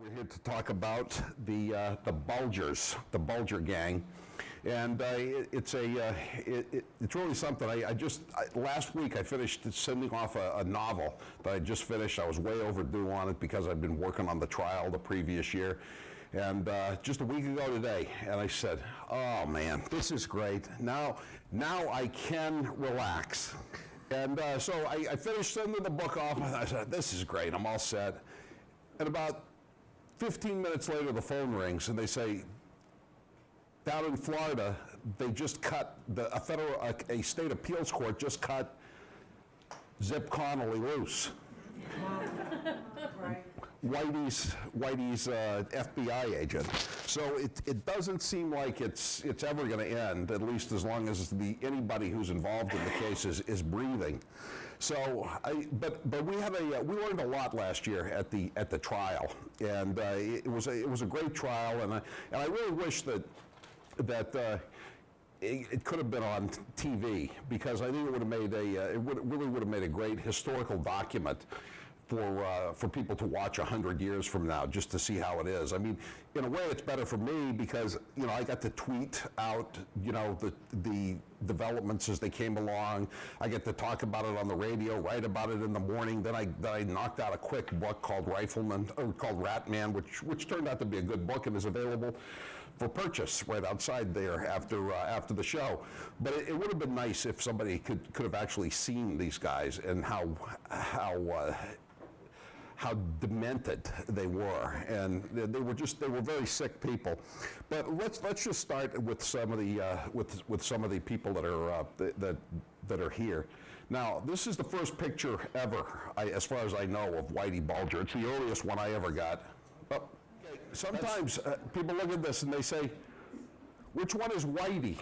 We're here to talk about the Bulgers, the Bulger gang, and it's really something. Last week I finished sending off a novel that I just finished. I was way overdue on it because I'd been working on the trial the previous year, and just a week ago today, and I said, "Oh man, this is great. Now I can relax." And so I finished sending the book off, and I said, "This is great. I'm all set." And about 15 minutes later, the phone rings, and they say, down in Florida, they just cut, a state appeals court just cut Zip Connolly loose. Right. Whitey's FBI agent. So it doesn't seem like it's ever going to end, at least as long as anybody who's involved in the case is breathing. So, but we learned a lot last year at the trial, and it was a great trial, and I really wish that it could have been on TV, because I think it would have made really would have made a great historical document for people to watch 100 years from now, just to see how it is. I mean, in a way, it's better for me because I got to tweet out the developments as they came along. I get to talk about it on the radio, write about it in the morning. Then I knocked out a quick book called Rat Man, which turned out to be a good book and is available for purchase right outside there after the show. But it would have been nice if somebody could have actually seen these guys and how demented they were, and they were very sick people. But let's just start with some of the people that are here. Now, this is the first picture ever, as far as I know, of Whitey Bulger. It's the earliest one I ever got. Sometimes people look at this and they say, "Which one is Whitey?"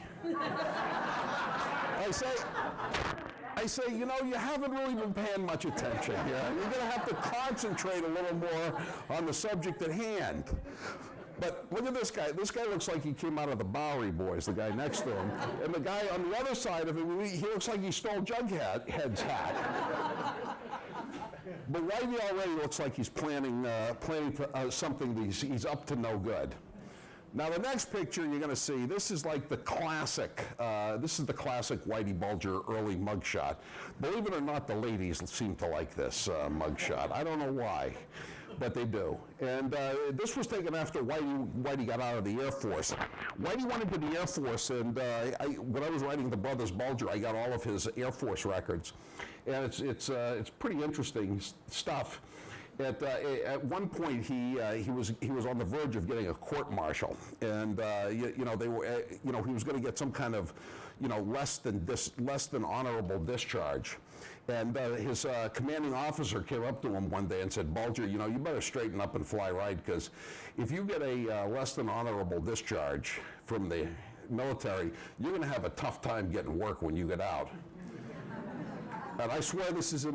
I say, you haven't really been paying much attention here. You're going to have to concentrate a little more on the subject at hand. But look at this guy. This guy looks like he came out of the Bowery Boys, the guy next to him. And the guy on the other side of him, he looks like he stole Jughead's hat. But Whitey already looks like he's planning something he's up to no good. Now, the next picture you're going to see, this is like the classic, Whitey Bulger early mugshot. Believe it or not, the ladies seem to like this mugshot. I don't know why, but they do. And this was taken after Whitey got out of the Air Force. Whitey went into the Air Force, and when I was writing The Brothers Bulger, I got all of his Air Force records. And it's pretty interesting stuff. At one point, he was on the verge of getting a court-martial, and he was going to get some kind of less than honorable discharge. And his commanding officer came up to him one day and said, "Bulger, you better straighten up and fly right, because if you get a less than honorable discharge from the military, you're going to have a tough time getting work when you get out." And I swear this is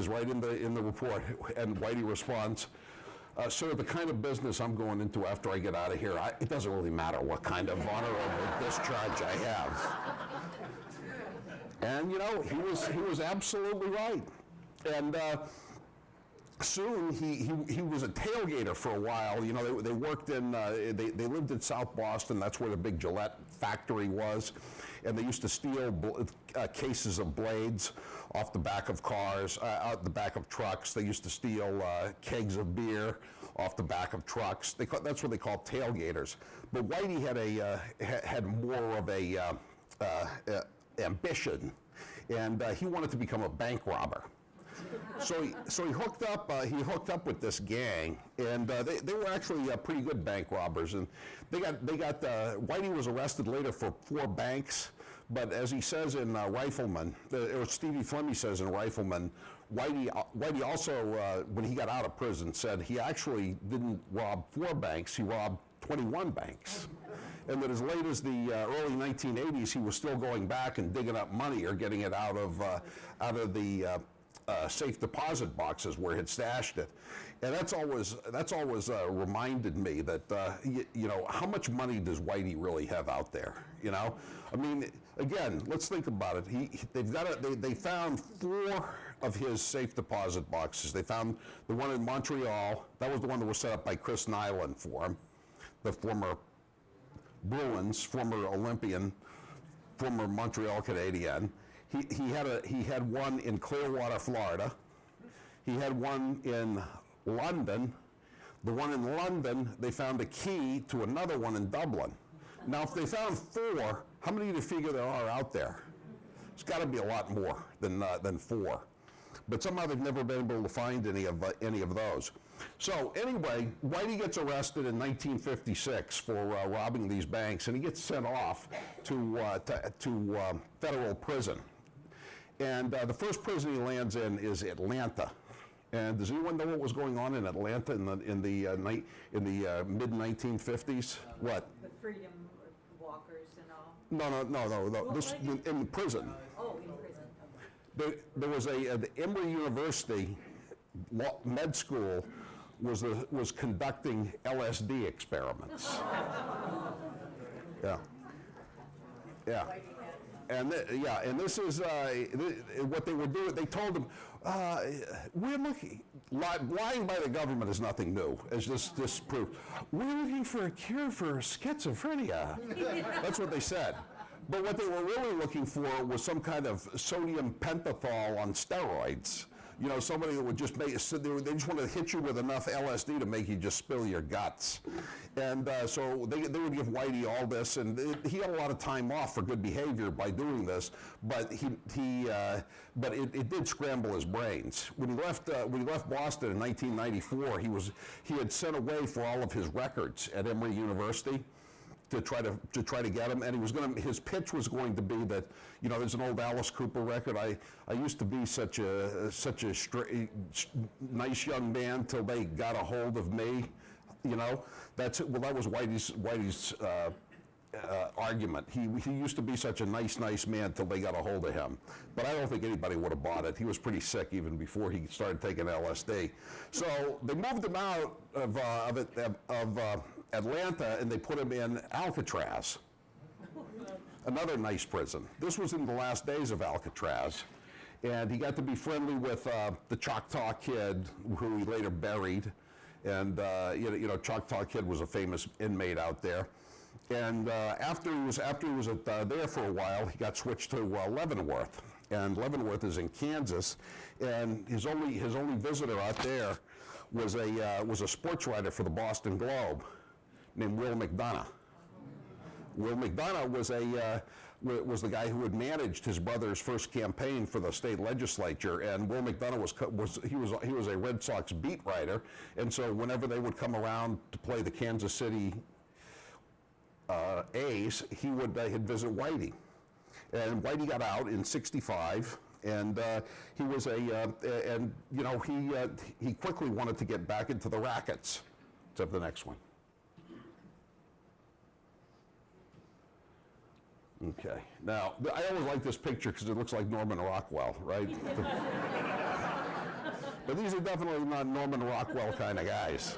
right in the report. And Whitey responds, "Sir, the kind of business I'm going into after I get out of here, it doesn't really matter what kind of honorable discharge I have." And he was absolutely right. And soon he was a tailgater for a while. They worked in they lived in South Boston. That's where the big Gillette factory was, and they used to steal cases of blades off the back of cars, out the back of trucks. They used to steal kegs of beer off the back of trucks. That's what they called tailgaters. But Whitey had more of a ambition, and he wanted to become a bank robber. So he hooked up with this gang, and they were actually pretty good bank robbers. And Whitey was arrested later for 4 banks, but as he says in Rifleman, or Stevie Flemmi says in Rifleman, Whitey also, when he got out of prison, said he actually didn't rob 4 banks, he robbed 21 banks. And that as late as the early 1980s, he was still going back and digging up money or getting it out of the safe deposit boxes where he'd stashed it. And that's always reminded me that how much money does Whitey really have out there? I mean, again, let's think about it. They found 4 of his safe deposit boxes. They found the one in Montreal. That was the one that was set up by Chris Nyland for him, the former Bruins, former Olympian, former Montreal Canadian. He had one in Clearwater, Florida. He had one in London. The one in London, they found a key to another one in Dublin. Now, if they found 4, how many do you figure there are out there? It's got to be a lot more than 4. But somehow they've never been able to find any of those. So anyway, Whitey gets arrested in 1956 for robbing these banks, and he gets sent off to federal prison. And the first prison he lands in is Atlanta. And does anyone know what was going on in Atlanta in the mid 1950s? What? The freedom walkers and all. No. This in prison. Oh, in prison. There was the Emory University med school was conducting LSD experiments. Yeah. And this is what they were doing. They told them, we're looking, lying by the government is nothing new, as this proved. We're looking for a cure for schizophrenia. That's what they said. But what they were really looking for was some kind of sodium pentothal on steroids. You know, somebody that would just they just want to hit you with enough LSD to make you just spill your guts. And so they would give Whitey all this, and he had a lot of time off for good behavior by doing this, but it did scramble his brains. When he left Boston in 1994, he had sent away for all of his records at Emory University to try to get him, and his pitch was going to be that, you know, there's an old Alice Cooper record. I used to be such a nice young man till they got a hold of me, you know. That's it. Well, that was Whitey's argument. He used to be such a nice man till they got a hold of him. But I don't think anybody would have bought it. He was pretty sick even before he started taking LSD. So they moved him out of Atlanta, and they put him in Alcatraz, another nice prison. This was in the last days of Alcatraz, and he got to be friendly with the Choctaw Kid, who he later buried. And you know, Choctaw Kid was a famous inmate out there. And after he was there for a while, he got switched to Leavenworth, and Leavenworth is in Kansas. And his only visitor out there was a sports writer for the Boston Globe named Will McDonough. Will McDonough was the guy who had managed his brother's first campaign for the state legislature, and Will McDonough was a Red Sox beat writer, and so whenever they would come around to play the Kansas City A's, he'd visit Whitey, and Whitey got out in '65. And he was and you know, he quickly wanted to get back into the rackets. Except the next one. Okay. Now, I always like this picture because it looks like Norman Rockwell, right? But these are definitely not Norman Rockwell kind of guys.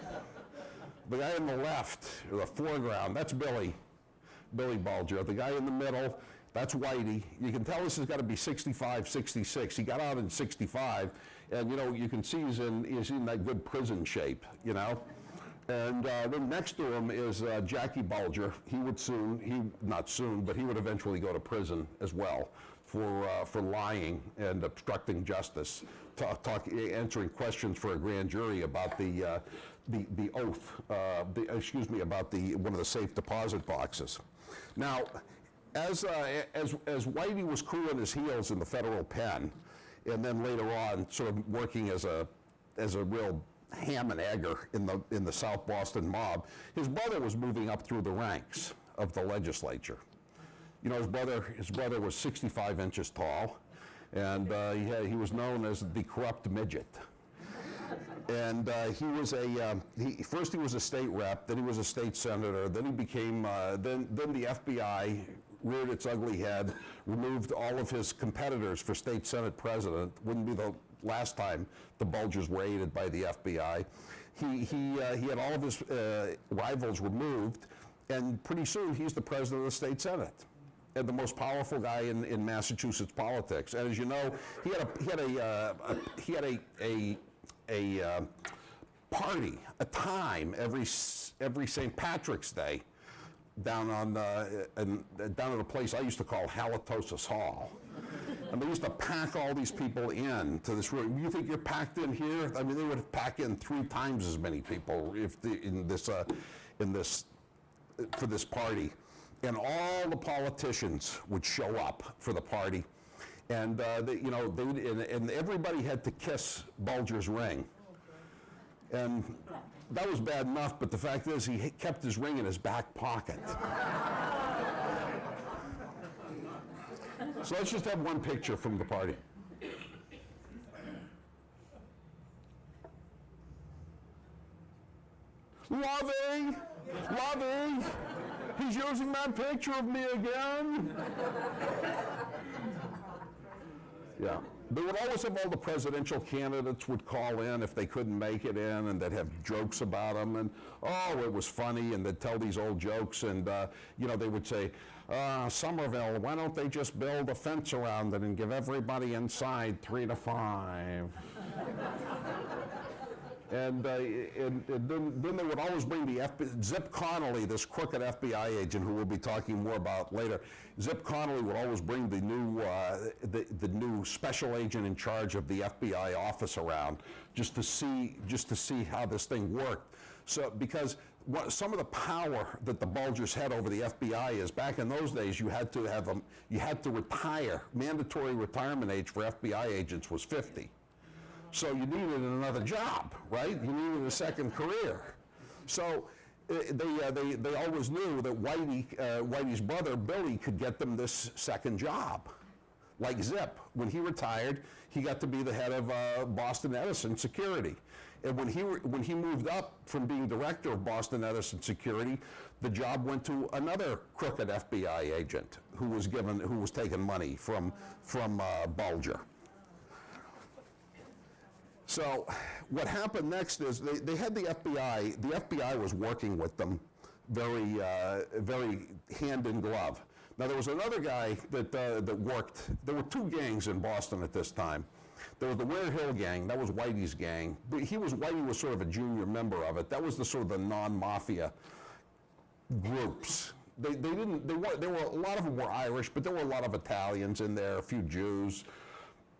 The guy on the left, the foreground, that's Billy Bulger. The guy in the middle, that's Whitey. You can tell this has got to be 65, 66. He got out in 65, and you know, you can see he's in that good prison shape, you know. And then next to him is Jackie Bulger. He would eventually go to prison as well for lying and obstructing justice, answering questions for a grand jury about the oath, about one of the safe deposit boxes. Now, as Whitey was cooling his heels in the federal pen, and then later on sort of working as a real ham and egger in the South Boston mob, his brother was moving up through the ranks of the legislature. You know, his brother was 65 inches tall, and he was known as the corrupt midget. And first he was a state rep, then he was a state senator, then he became then the FBI reared its ugly head, removed all of his competitors for state senate president. Wouldn't be the last time the Bulgers were aided by the FBI. He had all of his rivals removed, and pretty soon he's the president of the state senate. and the most powerful guy in Massachusetts politics. And as you know, he had a party, a time every St. Patrick's Day down at a place I used to call Halitosis Hall. And they used to pack all these people in to this room. You think you're packed in here? I mean, they would pack in 3 times as many people for this party. And all the politicians would show up for the party. And, and everybody had to kiss Bulger's ring. And that was bad enough, but the fact is he kept his ring in his back pocket. So let's just have one picture from the party. Lovey! Lovey! He's using that picture of me again! Yeah. They would always have all the presidential candidates would call in if they couldn't make it in, and they'd have jokes about them, and it was funny, and they'd tell these old jokes, and they would say, Somerville, why don't they just build a fence around it and give everybody inside 3 to 5? And then they would always bring the Zip Connolly, this crooked FBI agent who we'll be talking more about later. Zip Connolly would always bring the new special agent in charge of the FBI office around just to see how this thing worked. So because some of the power that the Bulgers had over the FBI is back in those days you had to retire. Mandatory retirement age for FBI agents was 50. So you needed another job, right? You needed a second career. So they always knew that Whitey's brother, Billy, could get them this second job. Like Zip, when he retired, he got to be the head of Boston Edison Security. And when he moved up from being director of Boston Edison Security, the job went to another crooked FBI agent who was taking money from Bulger. So what happened next is they had the FBI. The FBI was working with them very hand in glove. Now there was another guy that worked. There were 2 gangs in Boston at this time. There was the Ware Hill gang. That was Whitey's gang. But Whitey was sort of a junior member of it. That was the sort of the non-mafia groups. There were a lot of them were Irish, but there were a lot of Italians in there, a few Jews,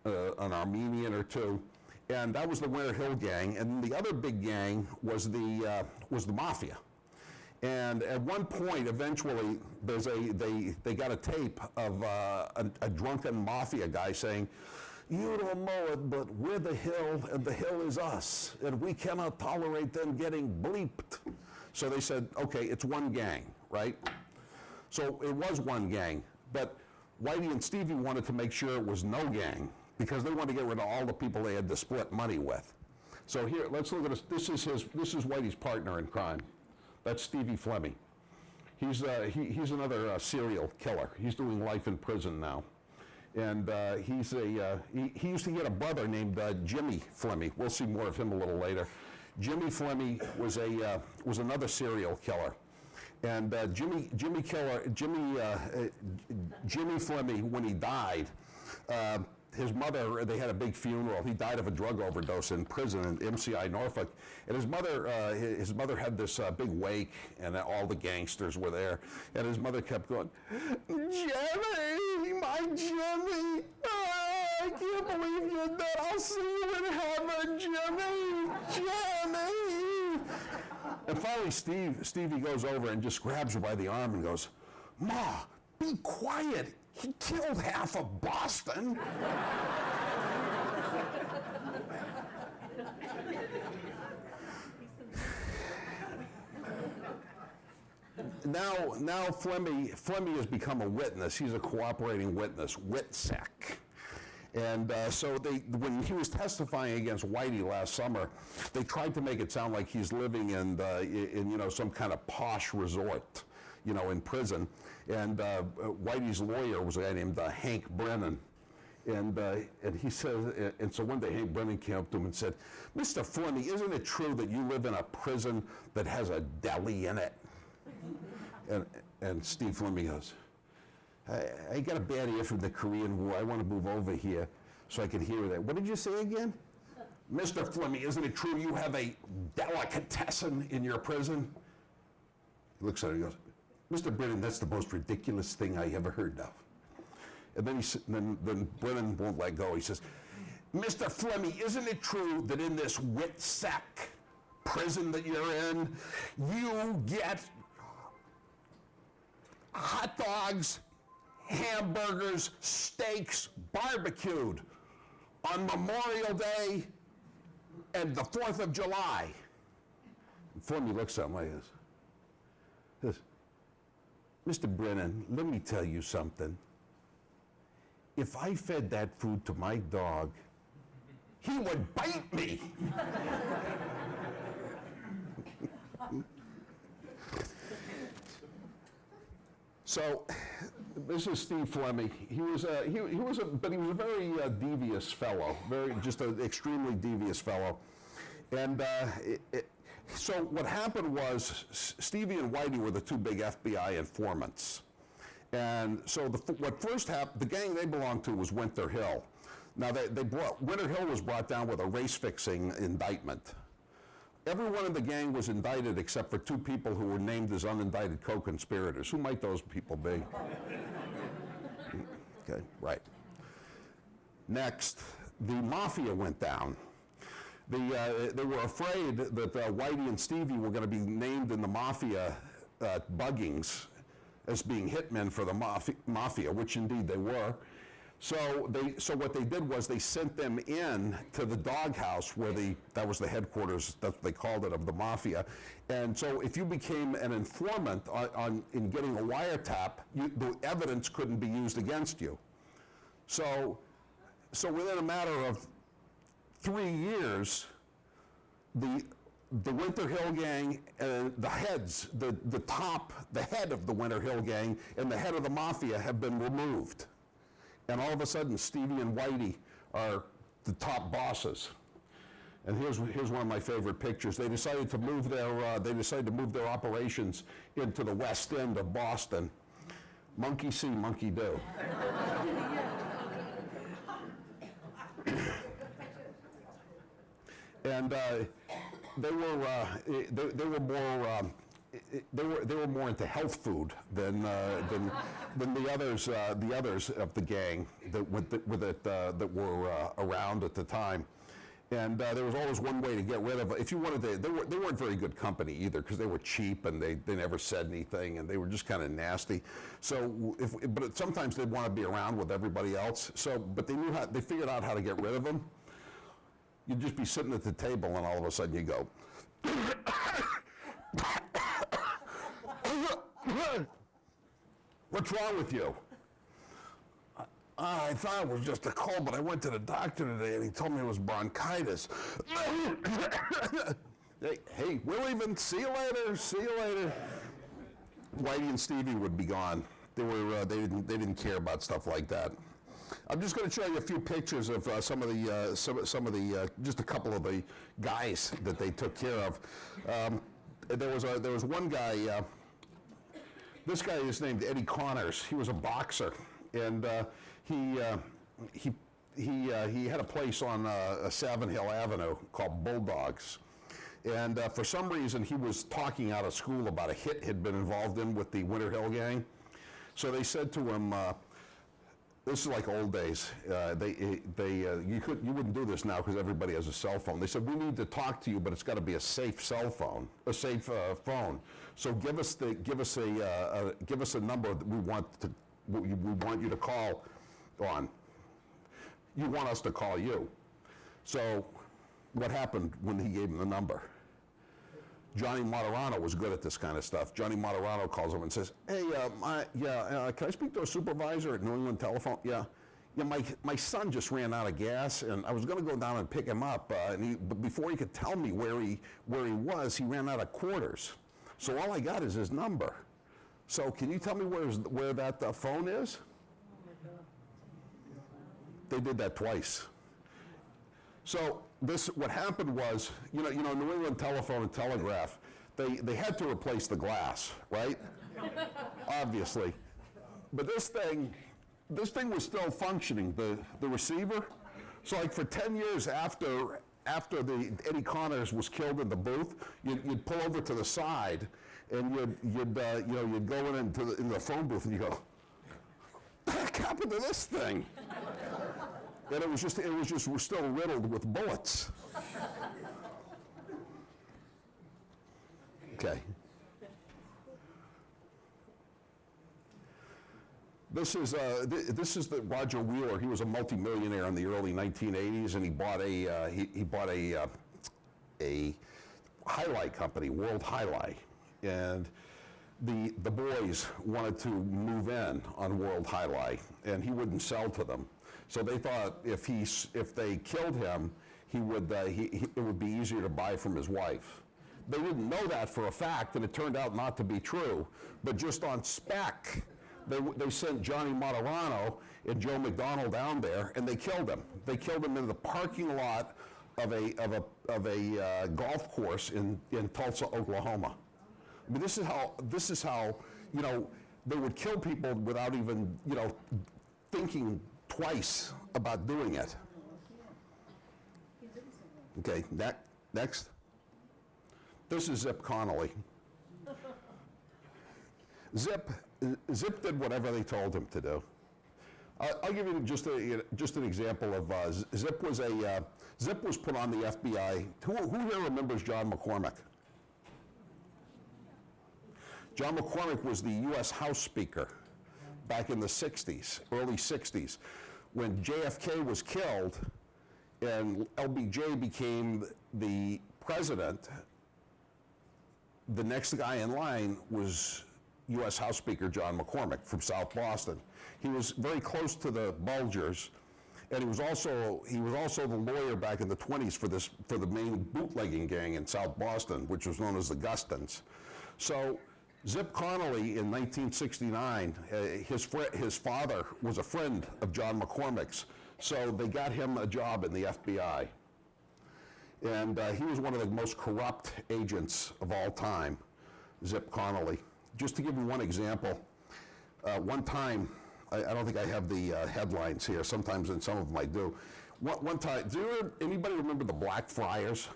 an Armenian or 2. And that was the Ware Hill gang, and the other big gang was the mafia. And at one point, eventually, they got a tape of a drunken mafia guy saying, "You don't know it, but we're the hill, and the hill is us, and we cannot tolerate them getting bleeped." So they said, "Okay, it's one gang, right?" So it was one gang, but Whitey and Stevie wanted to make sure it was no gang, because they wanted to get rid of all the people they had to split money with. So here, let's look at this. This is Whitey's partner in crime. That's Stevie Fleming. He's another serial killer. He's doing life in prison now, and he used to get a brother named Jimmy Fleming. We'll see more of him a little later. Jimmy Fleming was another serial killer, and Jimmy Fleming, when he died. His mother, they had a big funeral. He died of a drug overdose in prison in MCI Norfolk. And his mother had this big wake, and all the gangsters were there. And his mother kept going, "Jimmy, my Jimmy, I can't believe you're dead. I'll see you in heaven, Jimmy, Jimmy." And finally, Stevie goes over and just grabs her by the arm and goes, "Ma, be quiet. He killed half of Boston." Now Fleming has become a witness. He's a cooperating witness, WITSEC. And so when he was testifying against Whitey last summer, they tried to make it sound like he's living in some kind of posh resort, in prison. And Whitey's lawyer was a guy named Hank Brennan. And he said, and so one day Hank Brennan came up to him and said, "Mr. Fleming, isn't it true that you live in a prison that has a deli in it?" And Steve Fleming goes, I got a bad ear from the Korean War. I want to move over here so I can hear that. What did you say again? Mr. Fleming, isn't it true you have a delicatessen in your prison? He looks at her and goes, Mr. Brennan, that's the most ridiculous thing I ever heard of. And then Brennan won't let go. He says, Mr. Fleming, isn't it true that in this Witsack prison that you're in, you get hot dogs, hamburgers, steaks, barbecued on Memorial Day and the 4th of July? And Fleming looks at him like this. Mr. Brennan, let me tell you something. If I fed that food to my dog, he would bite me. So, this is Steve Fleming. He was a very devious fellow, just an extremely devious fellow. And so what happened was Stevie and Whitey were the two big FBI informants. And so what first happened, the gang they belonged to was Winter Hill. Now Winter Hill was brought down with a race-fixing indictment. Everyone in the gang was indicted except for two people who were named as unindicted co-conspirators. Who might those people be? Okay, right. Next, the mafia went down. They were afraid that Whitey and Stevie were going to be named in the mafia buggings as being hitmen for the mafia, which indeed they were. So what they did was they sent them in to the doghouse where that was the headquarters, that's what they called it, of the mafia. And so if you became an informant in getting a wiretap, the evidence couldn't be used against you. So within a matter of 3 years, the Winter Hill gang, the heads, the head of the Winter Hill gang and the head of the mafia have been removed. And all of a sudden, Stevie and Whitey are the top bosses. And here's one of my favorite pictures. They decided to move their operations into the West End of Boston. Monkey see, monkey do. And they were more into health food than the others of the gang that were around at the time. And there was always one way to get rid of it. If you wanted to, they weren't very good company either because they were cheap and they never said anything and they were just kind of nasty. So, but sometimes they'd want to be around with everybody else. So, but they figured out how to get rid of them. You'd just be sitting at the table and all of a sudden you go. What's wrong with you? I thought it was just a cold, but I went to the doctor today and he told me it was bronchitis. Hey, we're leaving. See you later. See you later. Whitey and Stevie would be gone. They didn't care about stuff like that. I'm just going to show you a few pictures of some of the just a couple of the guys that they took care of. There was one guy. This guy is named Eddie Connors. He was a boxer, and he had a place on Savin Hill Avenue called Bulldogs. And for some reason, he was talking out of school about a hit he'd been involved in with the Winter Hill gang. So they said to him, this is like old days. You wouldn't do this now because everybody has a cell phone. They said, we need to talk to you, but it's got to be a safe cell phone, a safe phone. So give us a number that we want you to call on. You want us to call you. So what happened when he gave him the number? Johnny Martorano was good at this kind of stuff. Johnny Martorano calls him and says, hey, can I speak to a supervisor at New England Telephone? Yeah, my son just ran out of gas, and I was going to go down and pick him up, but before he could tell me where he was, he ran out of quarters. So all I got is his number. So can you tell me where that phone is? They did that twice. So what happened was, New England Telephone and Telegraph, they had to replace the glass, right? Obviously. But this thing was still functioning, the receiver. So like for 10 years after Eddie Connors was killed in the booth, you'd pull over to the side, and you'd go into the phone booth, and you go, "What the heck happened to this thing?" And it was just we're still riddled with bullets. Okay. This is the Roger Wheeler. He was a multimillionaire in the early 1980s, and he bought a highlight company, World Highlight, and the boys wanted to move in on World Highlight, and he wouldn't sell to them. So they thought if they killed him, it would be easier to buy from his wife. They didn't know that for a fact, and it turned out not to be true. But just on spec, they sent Johnny Martorano and Joe McDonald down there, and they killed him. They killed him in the parking lot of a golf course in Tulsa, Oklahoma. I mean, this is how they would kill people without even thinking twice about doing it. Okay, next. This is Zip Connolly. Zip did whatever they told him to do. I'll give you just an example of Zip was put on the FBI. Who here remembers John McCormick? John McCormick was the U.S. House Speaker back in the 60s, early 60s. When JFK was killed and LBJ became the president, the next guy in line was U.S. House Speaker John McCormick from South Boston. He was very close to the Bulgers, and he was also the lawyer back in the 20s for the main bootlegging gang in South Boston, which was known as the Gustons. So Zip Connolly in 1969, his father was a friend of John McCormick's, so they got him a job in the FBI. And he was one of the most corrupt agents of all time, Zip Connolly. Just to give you one example, one time, I don't think I have the headlines here, sometimes in some of them I do. One time, anybody remember the Blackfriars?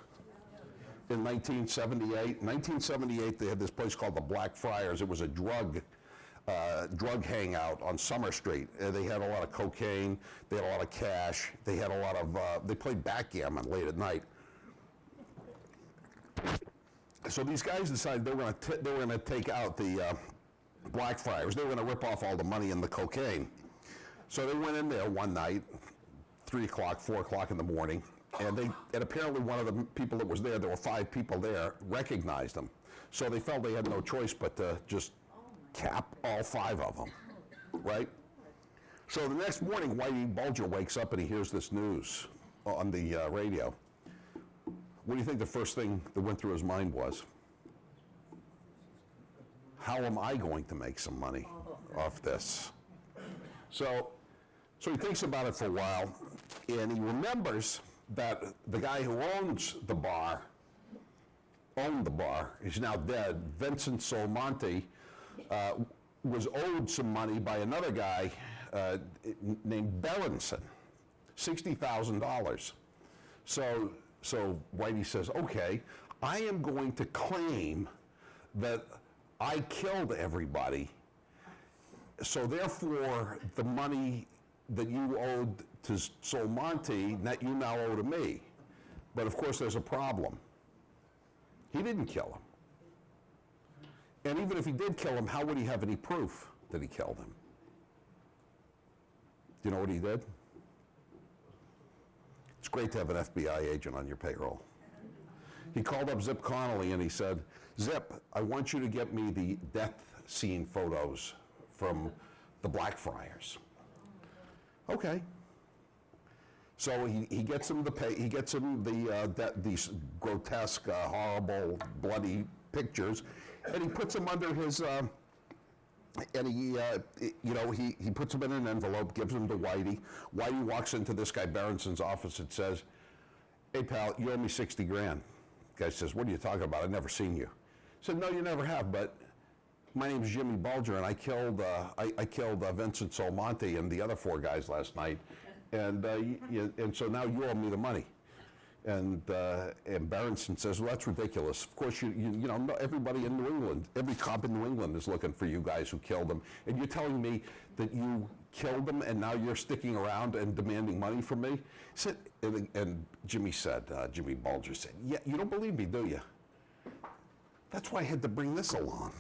In 1978. 1978, they had this place called the Blackfriars. It was a drug hangout on Summer Street. They had a lot of cocaine, they had a lot of cash, they had a lot of, they played backgammon late at night. So these guys decided they were going to take out the Blackfriars. They were going to rip off all the money and the cocaine. So they went in there one night, 3 o'clock, 4 o'clock in the morning, and apparently one of the people that was there were 5 people there, recognized them. So they felt they had no choice but to just cap all 5 of them, right? So the next morning, Whitey Bulger wakes up and he hears this news on the radio. What do you think the first thing that went through his mind was? How am I going to make some money off this? So he thinks about it for a while, and he remembers that the guy who owned the bar, he's now dead, Vincent Solmonte, was owed some money by another guy named Bellinson, $60,000. So Whitey says, okay, I am going to claim that I killed everybody, so therefore the money that you owed to Solmonte, that you now owe to me. But of course there's a problem. He didn't kill him. And even if he did kill him, how would he have any proof that he killed him? Do you know what he did? It's great to have an FBI agent on your payroll. He called up Zip Connolly and he said, Zip, I want you to get me the death scene photos from the Blackfriars. Okay. So he gets him these grotesque, horrible, bloody pictures, and he puts them under his, he puts them in an envelope, gives them to Whitey. Whitey walks into this guy Berenson's office and says, hey pal, you owe me 60 grand. The guy says, what are you talking about? I've never seen you. He said, no, you never have, but my name's Jimmy Bulger, and I killed Vincent Solmonte and the other 4 guys last night, and so now you owe me the money. And Berenson says, well, that's ridiculous. Of course, you know, everybody in New England, every cop in New England is looking for you guys who killed him. And you're telling me that you killed him and now you're sticking around and demanding money from me? He said, and Jimmy Bulger said, yeah, you don't believe me, do you? That's why I had to bring this along.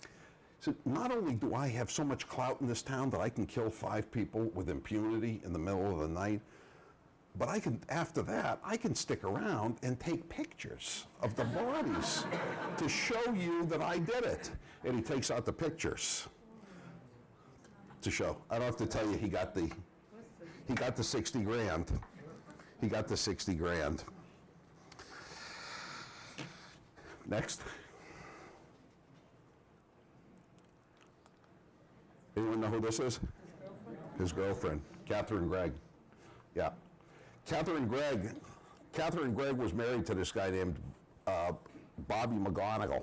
He said, not only do I have so much clout in this town that I can kill 5 people with impunity in the middle of the night, but after that, I can stick around and take pictures of the bodies to show you that I did it. And he takes out the pictures to show. I don't have to tell you, he got the 60 grand. He got the 60 grand. Next. Anyone know who this is? His girlfriend, Catherine Gregg. Yeah. Catherine Gregg was married to this guy named Bobby McGonigal.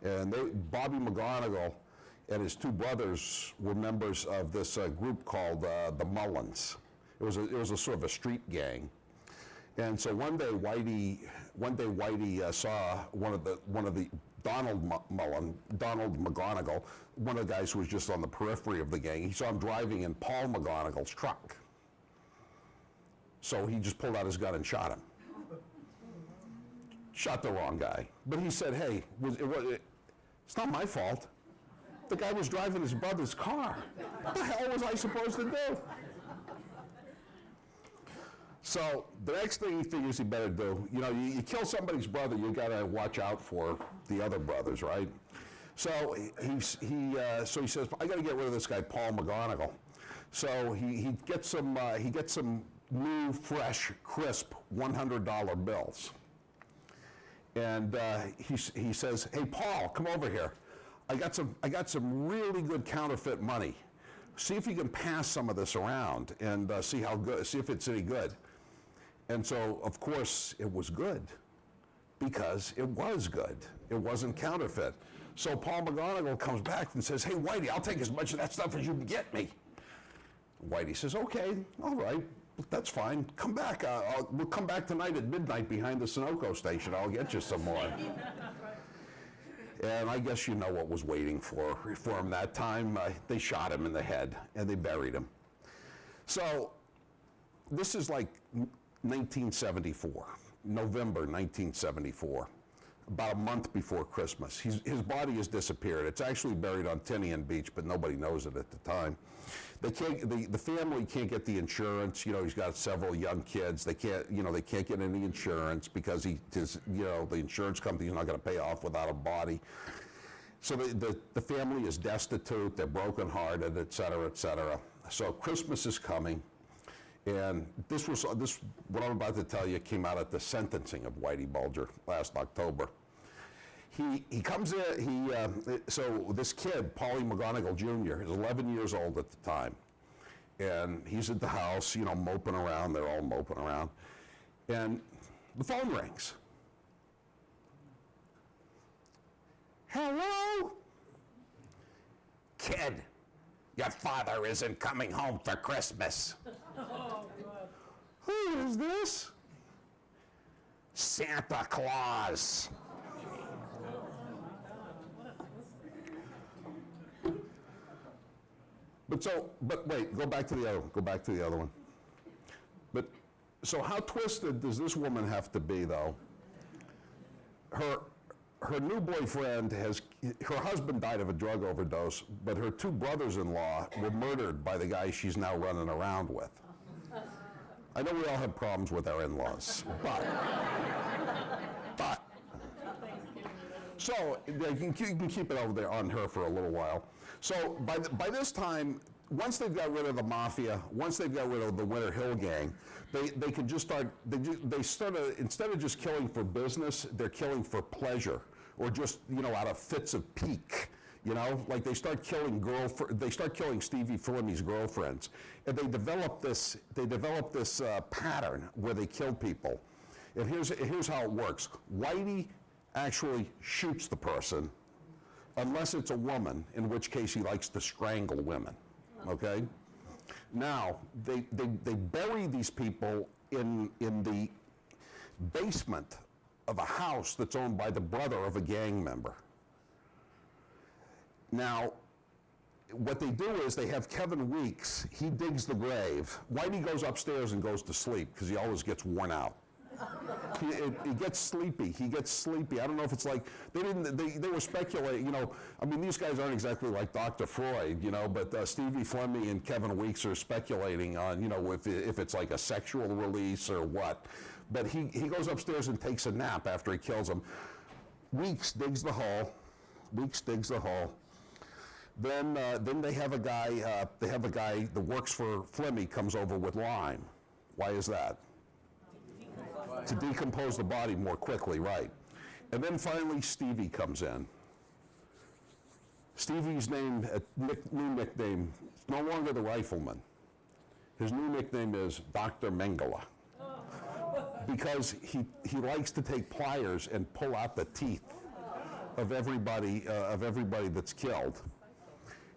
And Bobby McGonigal and his 2 brothers were members of this group called the Mullins. It was a sort of a street gang. And so one day Whitey saw one of the Donald McGonigal, one of the guys who was just on the periphery of the gang. He saw him driving in Paul McGonigal's truck. So he just pulled out his gun and shot him. Shot the wrong guy. But he said, hey, it's not my fault. The guy was driving his brother's car. What the hell was I supposed to do? So the next thing he figures he better do, you know, you kill somebody's brother, you gotta watch out for the other brothers, right? So he says, I gotta get rid of this guy, Paul McGonigal. So he gets some new, fresh, crisp $100 bills. And he says, hey, Paul, come over here. I got some really good counterfeit money. See if you can pass some of this around and see if it's any good. And so, of course, it was good because it was good. It wasn't counterfeit. So Paul McGonigal comes back and says, hey, Whitey, I'll take as much of that stuff as you can get me. Whitey says, okay, all right. That's fine. Come back. We'll come back tonight at midnight behind the Sunoco station. I'll get you some more. And I guess you know what was waiting for him that time. They shot him in the head and they buried him. So this is like 1974, November 1974, about a month before Christmas. His body has disappeared. It's actually buried on Tinian Beach, but nobody knows it at the time. The family can't get the insurance. You know, he's got several young kids. They can't get any insurance because the insurance company's not going to pay off without a body. So the family is destitute. They're brokenhearted, et cetera, et cetera. So Christmas is coming, and this what I'm about to tell you came out at the sentencing of Whitey Bulger last October. He comes in, so this kid, Paulie McGonigal Jr., is 11 years old at the time. And he's at the house, you know, moping around. They're all moping around. And the phone rings. Hello? Kid, your father isn't coming home for Christmas. Oh, God. Who is this? Santa Claus. But wait, go back to the other one. But, so how twisted does this woman have to be, though? Her new boyfriend her husband died of a drug overdose, but her 2 brothers-in-law were murdered by the guy she's now running around with. I know we all have problems with our in-laws, but so you can keep it over there on her for a little while. So by this time, once they've got rid of the mafia, once they've got rid of the Winter Hill gang, they can just start. They start instead of just killing for business, they're killing for pleasure, or just out of fits of pique. Like they start killing Stevie Fleming's girlfriends, and they develop this pattern where they kill people. And here's how it works. Whitey actually shoots the person, unless it's a woman, in which case he likes to strangle women, okay? Now, they bury these people in the basement of a house that's owned by the brother of a gang member. Now, what they do is they have Kevin Weeks, he digs the grave. Whitey goes upstairs and goes to sleep because he always gets worn out. He gets sleepy. He gets sleepy. I don't know if it's like they were speculating. You know, I mean, these guys aren't exactly like Dr. Freud. You know, but Stevie Fleming and Kevin Weeks are speculating on, you know, if it's like a sexual release or what. But he goes upstairs and takes a nap after he kills him. Weeks digs the hole. Weeks digs the hole. Then they have a guy. That works for Fleming comes over with lime. Why is that? To decompose the body more quickly, right? And then finally, Stevie comes in. Stevie's new nickname is no longer the Rifleman. His new nickname is Dr. Mengele, because he likes to take pliers and pull out the teeth of everybody that's killed.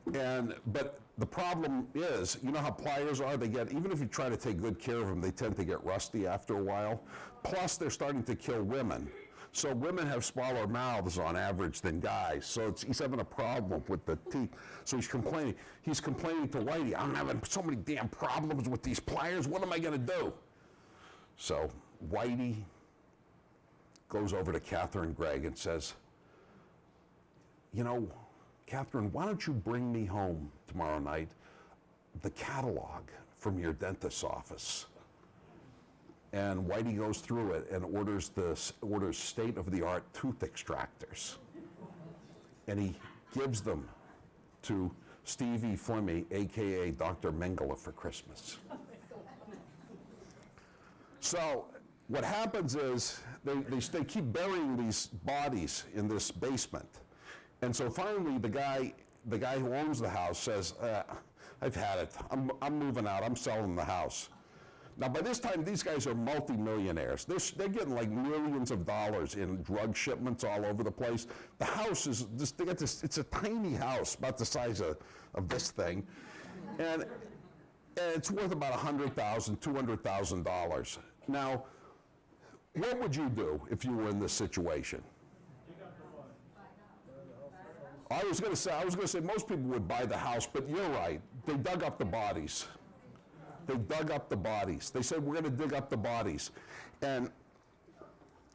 But the problem is, you know how pliers are? They get, even if you try to take good care of them, they tend to get rusty after a while. Plus, they're starting to kill women. So women have smaller mouths on average than guys. So he's having a problem with the teeth. So he's complaining. He's complaining to Whitey, I'm having so many damn problems with these pliers. What am I going to do? So Whitey goes over to Catherine Gregg and says, you know, Catherine, why don't you bring me home tomorrow night the catalog from your dentist's office? And Whitey goes through it and orders state-of-the-art tooth extractors. And he gives them to Stevie Fleming, AKA Dr. Mengele, for Christmas. So what happens is they keep burying these bodies in this basement. And so finally, the guy who owns the house says, I've had it. I'm moving out. I'm selling the house. Now, by this time, these guys are multimillionaires. They're getting like millions of dollars in drug shipments all over the place. The house is just, it's a tiny house, about the size of this thing. And it's worth about $100,000, $200,000. Now, what would you do if you were in this situation? I was going to say most people would buy the house, but you're right. They dug up the bodies. They dug up the bodies. They said, we're going to dig up the bodies. And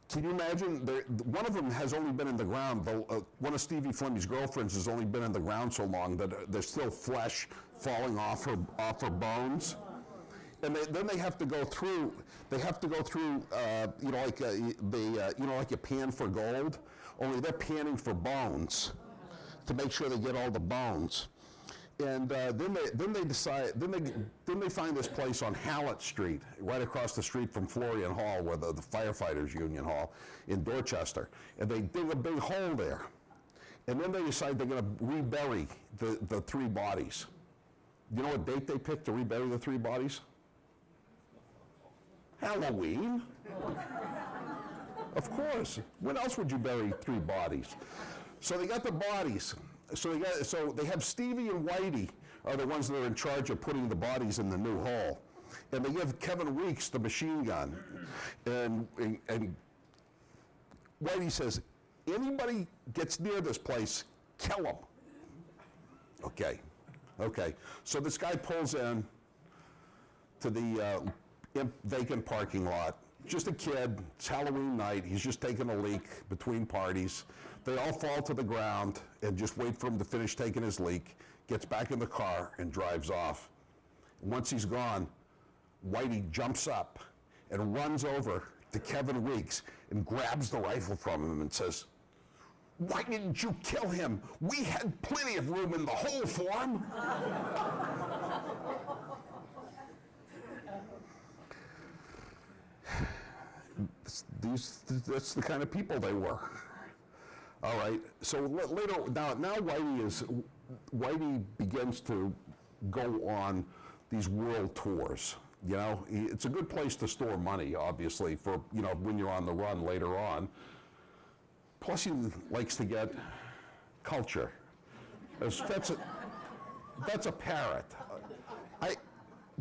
can you imagine? One of them has only been in the ground. One of Stevie Fleming's girlfriends has only been in the ground so long that there's still flesh falling off her bones. And then they have to go through. You know, like you pan for gold. Only they're panning for bones to make sure they get all the bones. And then they find this place on Hallett Street, right across the street from Florian Hall, where the Firefighters Union Hall in Dorchester. And they dig a big hole there. And then they decide they're going to rebury the three bodies. You know what date they picked to rebury the three bodies? Halloween. Of course. When else would you bury three bodies? So they got the bodies. So they have Stevie and Whitey are the ones that are in charge of putting the bodies in the new hole. And they give Kevin Weeks the machine gun. And Whitey says, anybody gets near this place, kill them. Okay. So this guy pulls in to the vacant parking lot. Just a kid, it's Halloween night, he's just taking a leak between parties. They all fall to the ground and just wait for him to finish taking his leak, gets back in the car and drives off. Once he's gone, Whitey jumps up and runs over to Kevin Weeks and grabs the rifle from him and says, "Why didn't you kill him? We had plenty of room in the hole for him." That's the kind of people they were. All right. So later, now Whitey begins to go on these world tours. You know, it's a good place to store money, obviously, for, you know, when you're on the run later on. Plus, he likes to get culture. That's a parrot.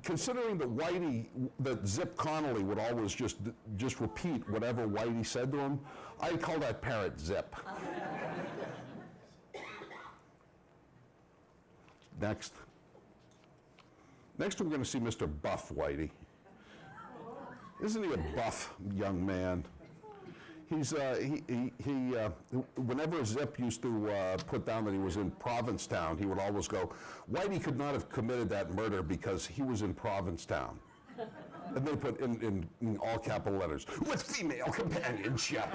Considering that that Zip Connolly would always just repeat whatever Whitey said to him, I call that parrot Zip. Next we're going to see Mr. Buff Whitey. Isn't he a buff young man? He's whenever Zip used to put down that he was in Provincetown, he would always go, Whitey could not have committed that murder because he was in Provincetown. And they put in all capital letters, with female companionship.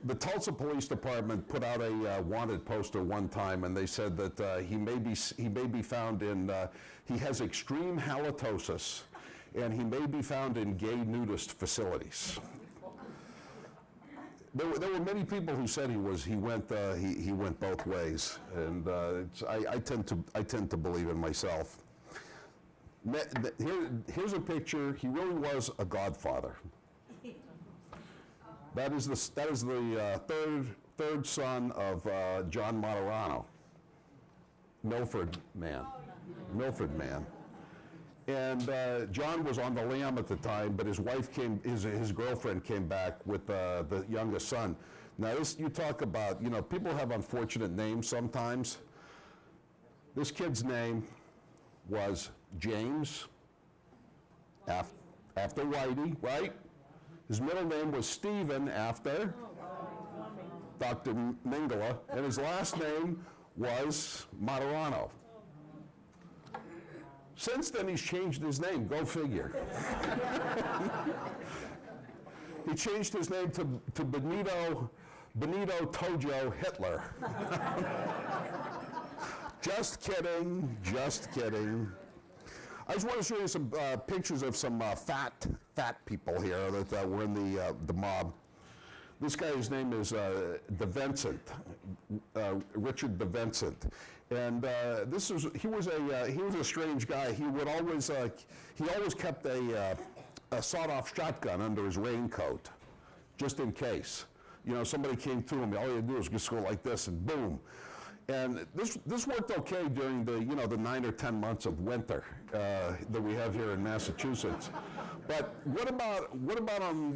The Tulsa Police Department put out a wanted poster one time, and they said that he may be found in, he has extreme halitosis, and he may be found in gay nudist facilities. There were many people who said he went both ways, and I tend to believe in myself. Here's a picture. He really was a godfather. That is the third son of John Martorano, Milford man. And John was on the lam at the time, but his wife his girlfriend came back with the youngest son. Now you talk about, people have unfortunate names sometimes. This kid's name was James, after Whitey, right? His middle name was Stephen, after Dr. Mingala, and his last name was Martorano. Since then, he's changed his name. Go figure. He changed his name to Benito Tojo Hitler. Just kidding. I just want to show you some pictures of some fat people here that were in the mob. This guy, his name is DeVincent, Richard DeVincent, and he was a strange guy. He would always kept a sawed-off shotgun under his raincoat, just in case. Somebody came to him. All you do is just go like this, and boom. And this worked okay during the 9 or 10 months of winter that we have here in Massachusetts. But what about on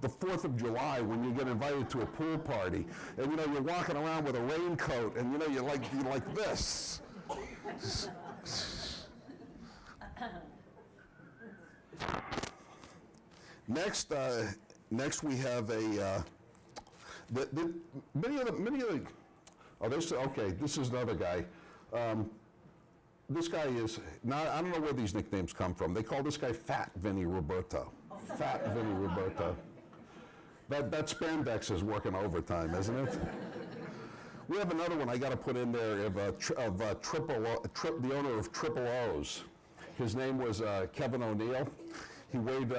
the 4th of July when you get invited to a pool party and you're walking around with a raincoat and you're like this. Next we have many of the. Oh, this is another guy. This guy is, now I don't know where these nicknames come from. They call this guy Fat Vinny Roberto. Fat Vinny Roberto. That spandex is working overtime, isn't it? We have another one I got to put in there of the owner of Triple O's. His name was Kevin O'Neill. He weighed,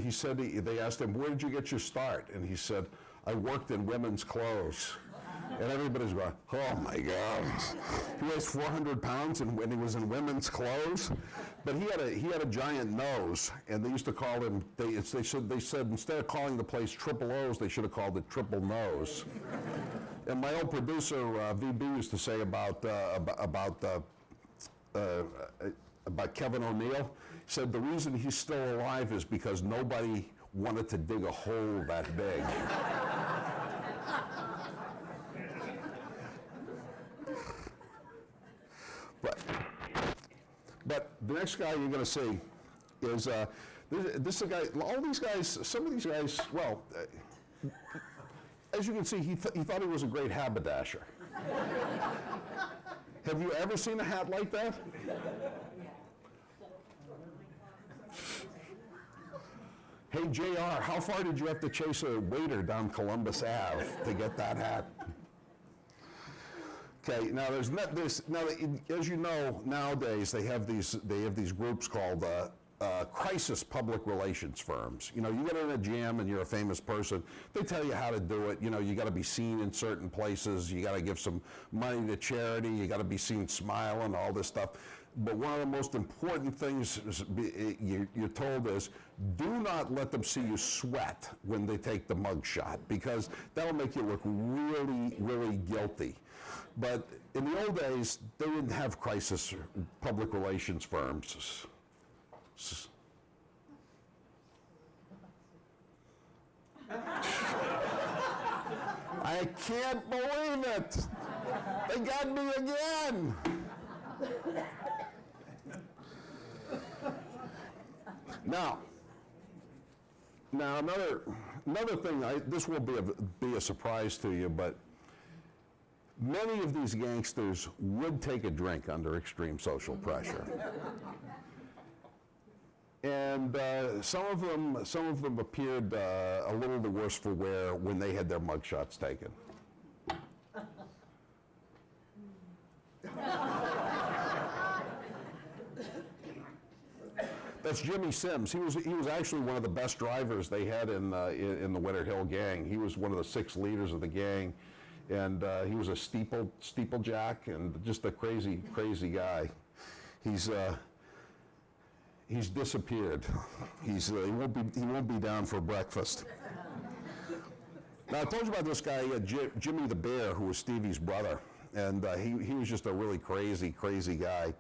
he said, they asked him, where did you get your start? And he said, I worked in women's clothes. And everybody's going, oh my God. He weighs 400 pounds when he was in women's clothes. But he had a giant nose, and they used to call him, they said instead of calling the place Triple O's, they should have called it Triple Nose. And my old producer, VB, used to say about Kevin O'Neill, he said the reason he's still alive is because nobody wanted to dig a hole that big. But the next guy you're going to see is this is a guy. All these guys, some of these guys. Well, as you can see, he thought he was a great haberdasher. Have you ever seen a hat like that? Hey JR, how far did you have to chase a waiter down Columbus Ave to get that hat? Okay, now there's not this. Now, as you know, nowadays they have these groups called crisis public relations firms. You know, you get in a jam and you're a famous person, they tell you how to do it. You know, you got to be seen in certain places, you got to give some money to charity, you got to be seen smiling, all this stuff. But one of the most important things you're told is, do not let them see you sweat when they take the mug shot, because that'll make you look really, really guilty. But in the old days, they didn't have crisis public relations firms. I can't believe it! They got me again! Now another thing, this will be a surprise to you, but many of these gangsters would take a drink under extreme social pressure. And some of them appeared a little the worse for wear when they had their mugshots taken. That's Jimmy Sims. He was actually one of the best drivers they had in the Winter Hill gang. He was one of the 6 leaders of the gang, and he was a steeplejack and just a crazy guy. He's disappeared. He won't be down for breakfast. Now I told you about this guy Jimmy the Bear, who was Stevie's brother, and he was just a really crazy guy.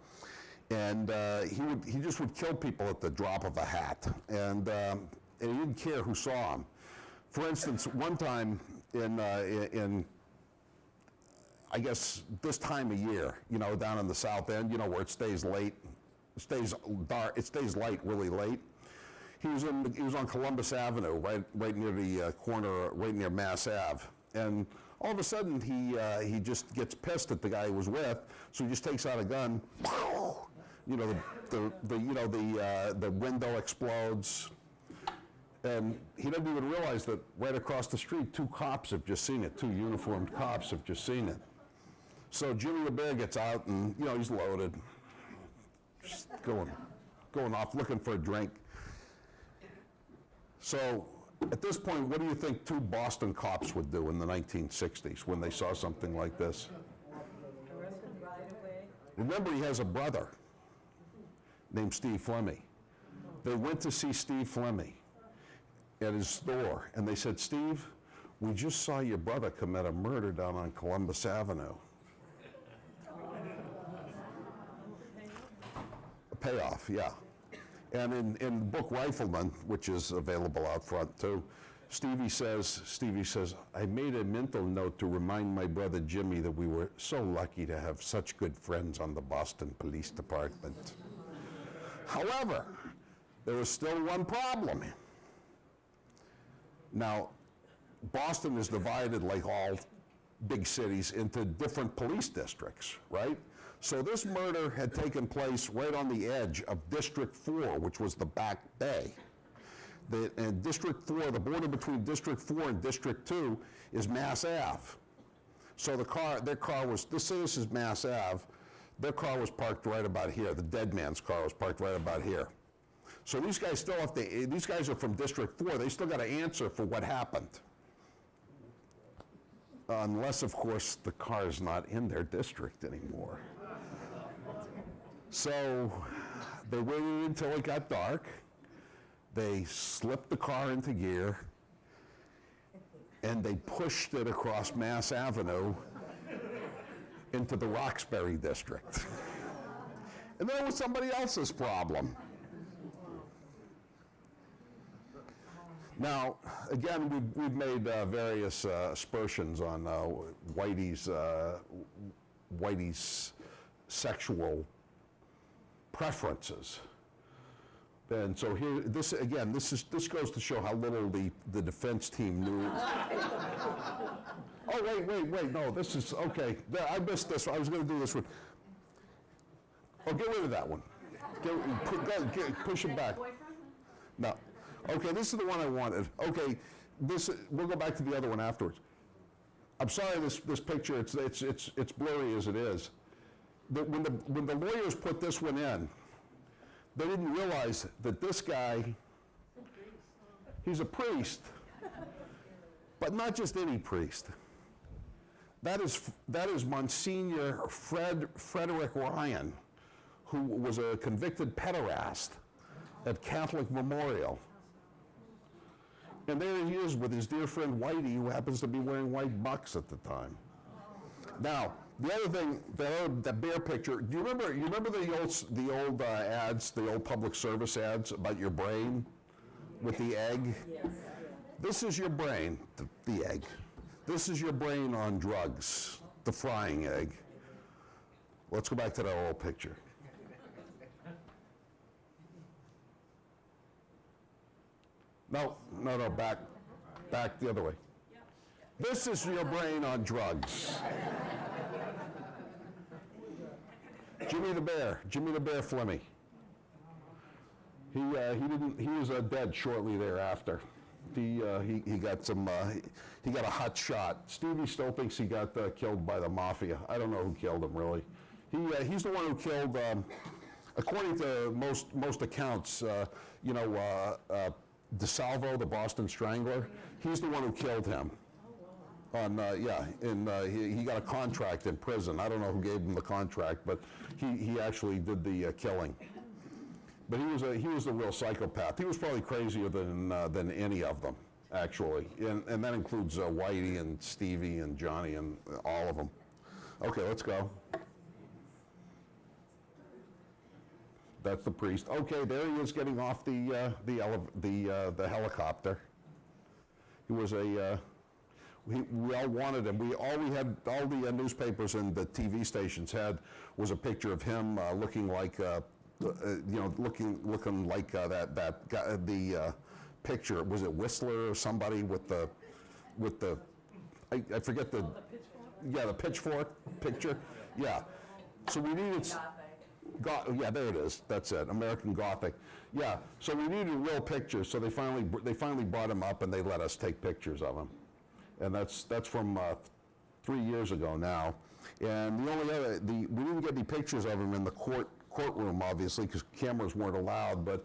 And he just would kill people at the drop of a hat, and he didn't care who saw him. For instance, one time in I guess this time of year, you know, down in the South End, you know, where it stays late, it stays dark, it stays light really late. He was on Columbus Avenue, right near the corner, right near Mass Ave, and all of a sudden he just gets pissed at the guy he was with, so he just takes out a gun. You know, the window explodes, and he doesn't even realize that right across the street, 2 cops have just seen it. 2 uniformed cops have just seen it. So Jimmy the Bear gets out, and you know, he's loaded, just going off looking for a drink. So at this point, what do you think 2 Boston cops would do in the 1960s when they saw something like this? Arrest him right away. Remember, he has a brother named Steve Flemmi. They went to see Steve Flemmi at his store, and they said, "Steve, we just saw your brother commit a murder down on Columbus Avenue." A payoff, yeah. And in the book Rifleman, which is available out front too, Stevie says, "I made a mental note to remind my brother Jimmy that we were so lucky to have such good friends on the Boston Police Department." However, there was still one problem. Now, Boston is divided, like all big cities, into different police districts, right? So this murder had taken place right on the edge of District 4, which was the Back Bay. And District 4, the border between District 4 and District 2 is Mass Ave. So this is Mass Ave, their car was parked right about here. The dead man's car was parked right about here. So these guys these guys are from District 4, they still got to answer for what happened. Unless, of course, the car is not in their district anymore. So they waited until it got dark. They slipped the car into gear, and they pushed it across Mass Avenue into the Roxbury district. And then it was somebody else's problem. Now, again, we've made various aspersions on Whitey's sexual preferences. And so here, this goes to show how little the defense team knew. Oh, wait, no, this is, okay, I missed this, I was gonna do this one. Oh, get rid of that one. Push it back. No. Okay, this is the one I wanted. Okay, we'll go back to the other one afterwards. I'm sorry, this picture, it's blurry as it is. When the lawyers put this one in, they didn't realize that this guy, he's a priest, but not just any priest. That is Monsignor Frederick Ryan, who was a convicted pederast at Catholic Memorial. And there he is with his dear friend Whitey, who happens to be wearing white bucks at the time. Now, the other thing, the bear picture. Do you remember the old ads, the old public service ads about your brain with the egg? Yes. This is your brain, the egg. This is your brain on drugs, the frying egg. Let's go back to that old picture. No, back the other way. This is your brain on drugs. Jimmy the Bear Flemmy. He was dead shortly thereafter. He got a hot shot. Stevie still thinks he got killed by the mafia. I don't know who killed him really. He's the one who killed, according to most accounts, DeSalvo, the Boston Strangler. He's the one who killed him. He got a contract in prison. I don't know who gave him the contract, but he actually did the killing. But he was the real psychopath. He was probably crazier than any of them, actually, and that includes Whitey and Stevie and Johnny and all of them. Okay, let's go. That's the priest. Okay, there he is getting off the helicopter. He was we all wanted him. All the newspapers and the TV stations had was a picture of him looking like, looking like that guy, the picture. Was it Whistler or somebody with the I forget the pitchfork picture. Yeah. So we needed. Yeah, there it is. That's it. American Gothic. Yeah. So we needed real pictures. So they finally brought him up and they let us take pictures of him. And that's from 3 years ago now. And the only we didn't get any pictures of him in the courtroom, obviously, because cameras weren't allowed. But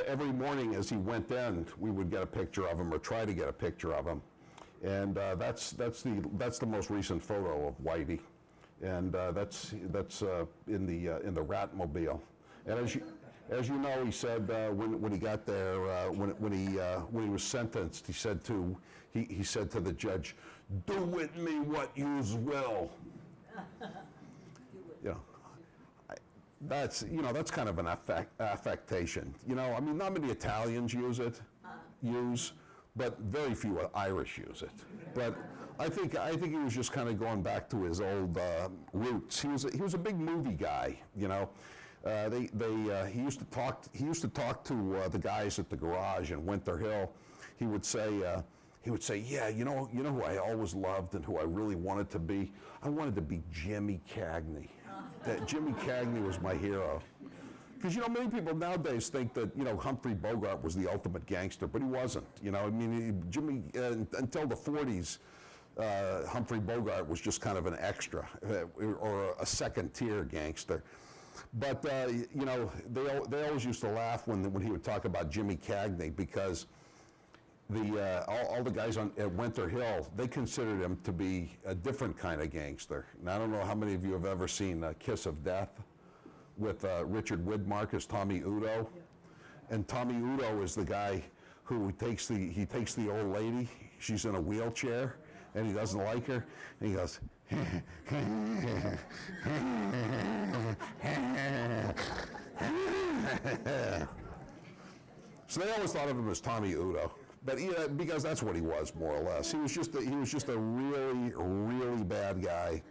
every morning as he went in, we would get a picture of him or try to get a picture of him. And that's the most recent photo of Whitey. And that's in the Ratmobile. And as you know, he said when he got there, when he was sentenced, he said to the judge, "Do with me what yous will." That's kind of an affectation. I mean, not many Italians use, but very few Irish use it. But I think he was just kind of going back to his old roots. He was a big movie guy, He used to talk to the guys at the garage in Winter Hill. He would say, "Yeah, you know who I always loved and who I really wanted to be? I wanted to be Jimmy Cagney. That Jimmy Cagney was my hero." Because, many people nowadays think that, Humphrey Bogart was the ultimate gangster, but he wasn't. Jimmy, until the 40s, Humphrey Bogart was just kind of an extra or a second-tier gangster. But, they always used to laugh when he would talk about Jimmy Cagney because all the guys at Winter Hill, they considered him to be a different kind of gangster. And I don't know how many of you have ever seen Kiss of Death with Richard Widmark as Tommy Udo. And Tommy Udo is the guy who takes the old lady, she's in a wheelchair, and he doesn't like her, and he goes, so they always thought of him as Tommy Udo. But because that's what he was, more or less. He was just a really, really bad guy.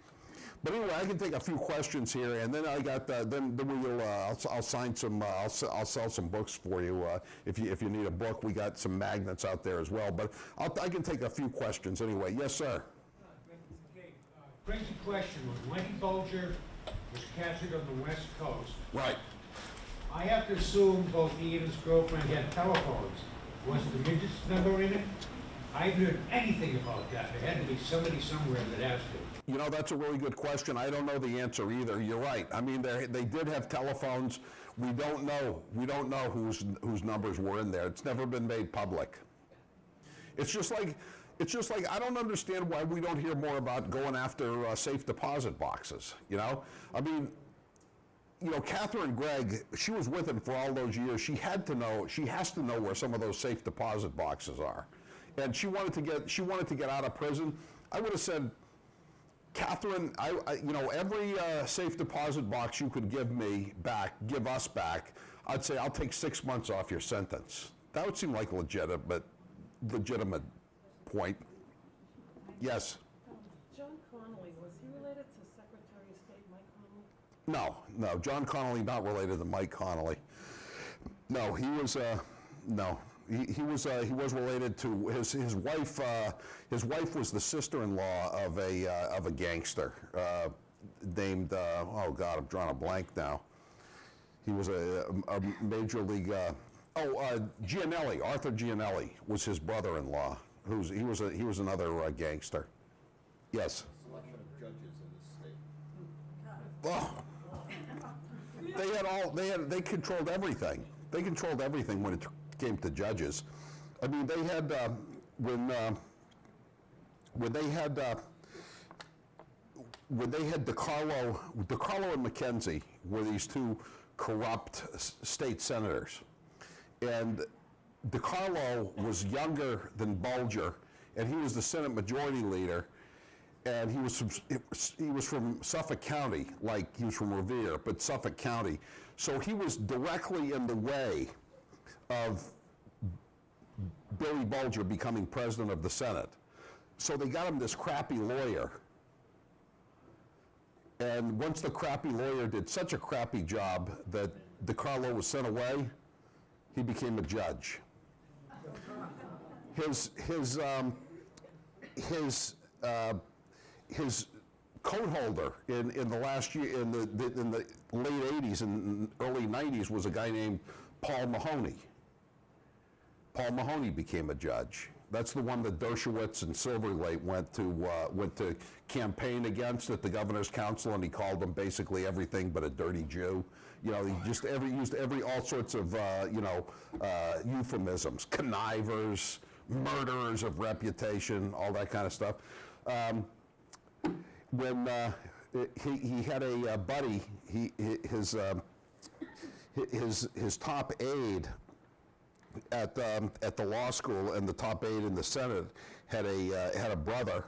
But anyway, I can take a few questions here, and then I got then we'll I'll sign some I'll sell some books for you if you need a book. We got some magnets out there as well. But I can take a few questions anyway. Yes, sir. Okay. Crazy question: when Whitey Bulger was captured on the West Coast, right? I have to assume both he and his girlfriend had telephones. Was the midget's number in it? I haven't heard anything about that. There had to be somebody somewhere that asked it. You know, that's a really good question. I don't know the answer either. You're right. I mean, they did have telephones. We don't know. We don't know whose numbers were in there. It's never been made public. It's just like I don't understand why we don't hear more about going after safe deposit boxes. You know, I mean, you know, Catherine Gregg, she was with him for all those years. She has to know where some of those safe deposit boxes are, and she wanted to get out of prison. I would have said, Catherine, you know, every safe deposit box you could give us back, I'd say I'll take 6 months off your sentence. That would seem like a legitimate point. Yes. John Connolly, was he related to Secretary of State Mike Connolly? No, John Connolly not related to Mike Connolly. No, he was no. He was related to his wife. His wife was the sister-in-law of a gangster named oh God, I'm drawing a blank now. He was a major league. Gianelli, Arthur Gianelli was his brother-in-law. He was another gangster. Yes. Selection of judges in this state. Oh, they controlled everything. They controlled everything when it came to judges. I mean, they had when they had DiCarlo and McKenzie were these two corrupt state senators, and DiCarlo was younger than Bulger, and he was the Senate Majority Leader, and he was from Suffolk County, like he was from Revere, but Suffolk County, so he was directly in the way of Billy Bulger becoming president of the Senate. So they got him this crappy lawyer. And once the crappy lawyer did such a crappy job that DiCarlo was sent away, he became a judge. His coat holder in the last year, in the late 80s and early 90s was a guy named Paul Mahoney. Paul Mahoney became a judge. That's the one that Dershowitz and Silverglate went to campaign against at the governor's council, and he called them basically everything but a dirty Jew. You know, he just used all sorts of euphemisms, connivers, murderers of reputation, all that kind of stuff. When he had a buddy, his top aide at the law school and the top aide in the Senate had a brother,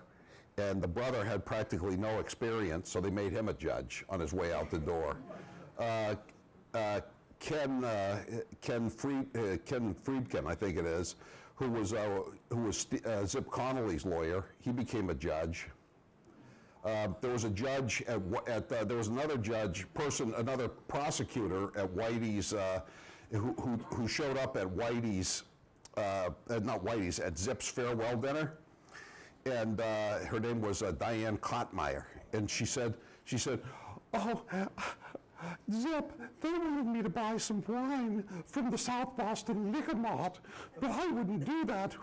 and the brother had practically no experience, so they made him a judge on his way out the door. Ken Friedkin, I think it is, who was Zip Connolly's lawyer. He became a judge. There was a judge there was another another prosecutor at Whitey's, who showed up at Whitey's, at Zip's farewell dinner, and her name was Diane Kottmeyer, and she said, "Oh, Zip, they wanted me to buy some wine from the South Boston Liquor Mart, but I wouldn't do that."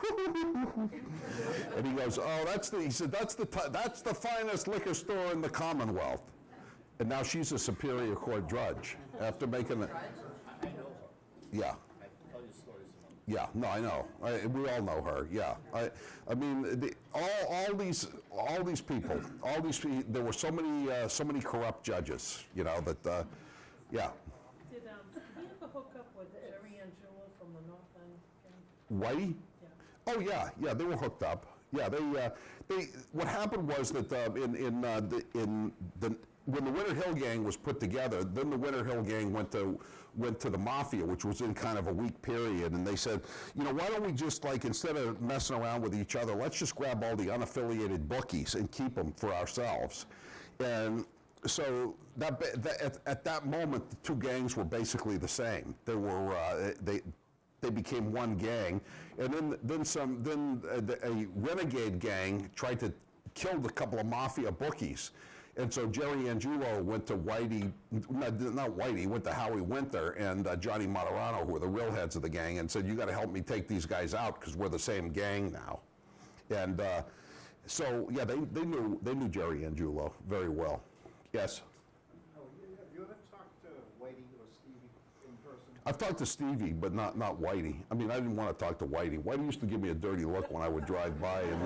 And he goes, "Oh, that's the finest liquor store in the Commonwealth." And now she's a Superior Court judge after making it. Yeah. I tell you stories about it. Yeah, no, I know. We all know her. Yeah, I mean, all these people, there were so many corrupt judges, you know, that, yeah. Did he ever hook up with Jerry and Jewel from the North End gang? Whitey? Yeah. Oh yeah, they were hooked up. Yeah, they. What happened was that when the Winter Hill Gang was put together, then the Winter Hill Gang went to the Mafia, which was in kind of a weak period, and they said, you know, why don't we just, like, instead of messing around with each other, let's just grab all the unaffiliated bookies and keep them for ourselves. And so at that moment, the two gangs were basically the same. They became one gang, and then a renegade gang tried to kill a couple of Mafia bookies. And so Jerry Angulo went to Whitey, not Whitey, went to Howie Winter and Johnny Martorano, who were the real heads of the gang, and said, "You got to help me take these guys out because we're the same gang now." And so, yeah, they knew Jerry Angiulo very well. Yes? Oh, have you ever talked to Whitey or Stevie in person? I've talked to Stevie, but not Whitey. I mean, I didn't want to talk to Whitey. Whitey used to give me a dirty look when I would drive by in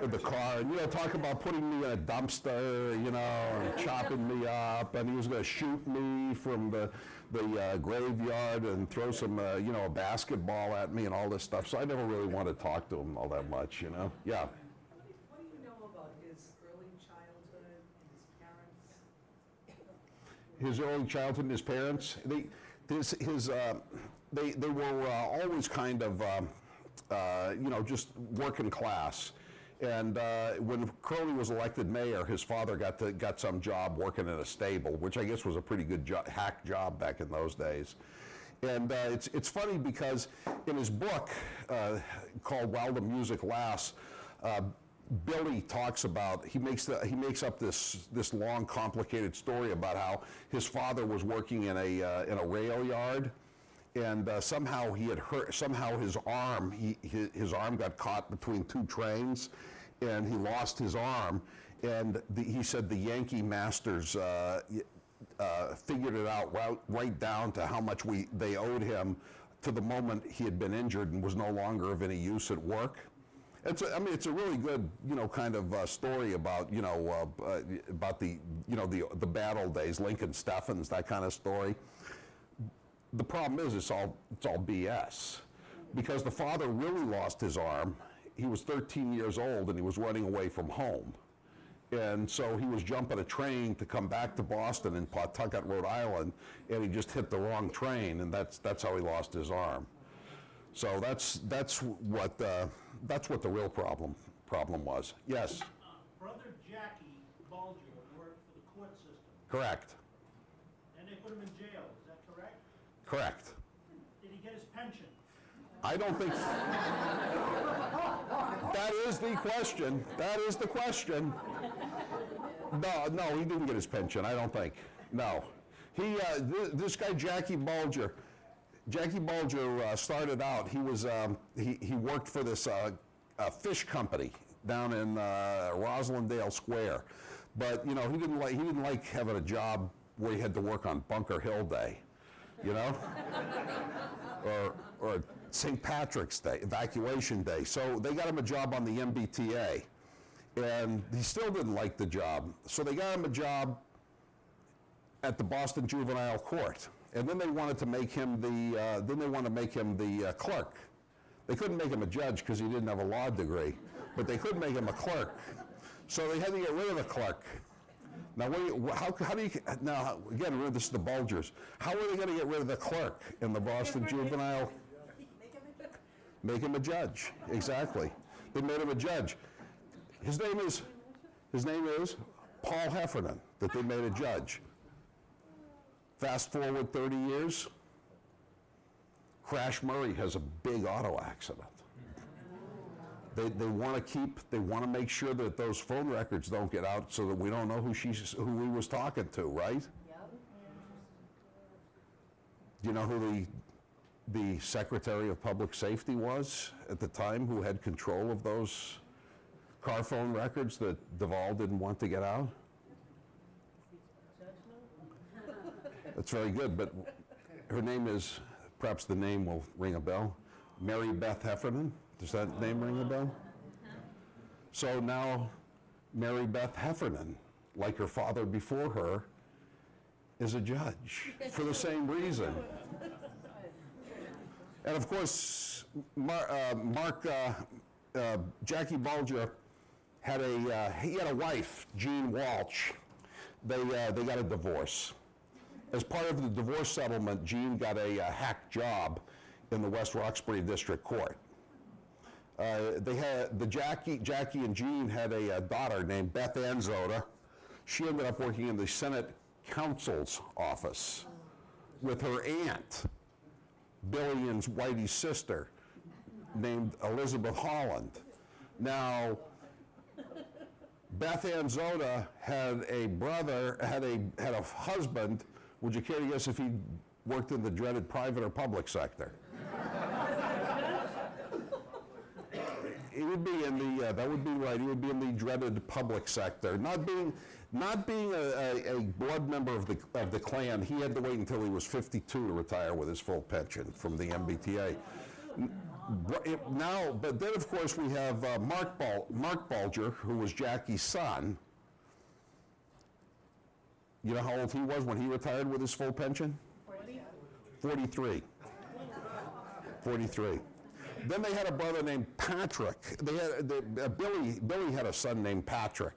the car, and talk about putting me in a dumpster, and chopping me up, and he was going to shoot me from the graveyard and throw some, a basketball at me and all this stuff. So I never really wanted to talk to him all that much, Yeah. What do you know about his early childhood and his parents? His early childhood and his parents, they were always kind of, just working class. And when Crowley was elected mayor, his father got some job working in a stable, which I guess was a pretty good hack job back in those days. And it's funny because in his book called While the Music Lasts, Billy talks about, he makes up this long, complicated story about how his father was working in a rail yard, and somehow his arm got caught between two trains, and he lost his arm, and he said the Yankee masters figured it out right down to how much they owed him to the moment he had been injured and was no longer of any use at work. It's a really good, kind of story about, about the bad old days, Lincoln Steffens, that kind of story. The problem is it's all BS, because the father really lost his arm. He was 13 years old and he was running away from home. And so he was jumping a train to come back to Boston in Pawtucket, Rhode Island, and he just hit the wrong train, and that's how he lost his arm. So that's what the real problem was. Yes. Brother Jackie Bulger worked for the court system, Correct. and they put him in jail. Is that correct? Correct. Did he get his pension? I don't think that is the question. That is the question. No, he didn't get his pension. I don't think. No, he. This guy Jackie Bulger. Jackie Bulger started out. He was he worked for this fish company down in Roslindale Square, but he didn't like having a job where he had to work on Bunker Hill Day, or St. Patrick's Day, Evacuation Day. So they got him a job on the MBTA, and he still didn't like the job. So they got him a job at the Boston Juvenile Court, and then they wanted to make him the clerk. They couldn't make him a judge because he didn't have a law degree, but they could make him a clerk. So they had to get rid of the clerk. Now, how do you, now again, this is the Bulgers. How are they going to get rid of the clerk in the Boston Juvenile? Make him a judge, exactly. They made him a judge. His name is Paul Heffernan, that they made a judge. Fast forward 30 years, Crash Murray has a big auto accident. They want to make sure that those phone records don't get out so that we don't know who he was talking to, right? Yep. Do you know who the Secretary of Public Safety was at the time, who had control of those car phone records that Duvall didn't want to get out? That's very good, but her name is, perhaps the name will ring a bell, Mary Beth Heffernan. Does that name ring a bell? So now Mary Beth Heffernan, like her father before her, is a judge for the same reason. And of course, Jackie Bulger had a wife, Jean Walsh. They got a divorce. As part of the divorce settlement, Jean got a hack job in the West Roxbury District Court. Jackie and Jean had a daughter named Beth Ann Zoda. She ended up working in the Senate counsel's office with her aunt, Billy and Whitey's sister, named Elizabeth Holland. Now, Beth Ann Zoda had a husband. Would you care to guess if he worked in the dreaded private or public sector? He would be in the, that would be right, he would be in the dreaded public sector. Not being a blood member of the Klan, he had to wait until he was 52 to retire with his full pension from the MBTA. But then of course we have Mark Bulger, who was Jackie's son. You know how old he was when he retired with his full pension? 43. 43. Then they had a brother named Patrick. They had Billy had a son named Patrick.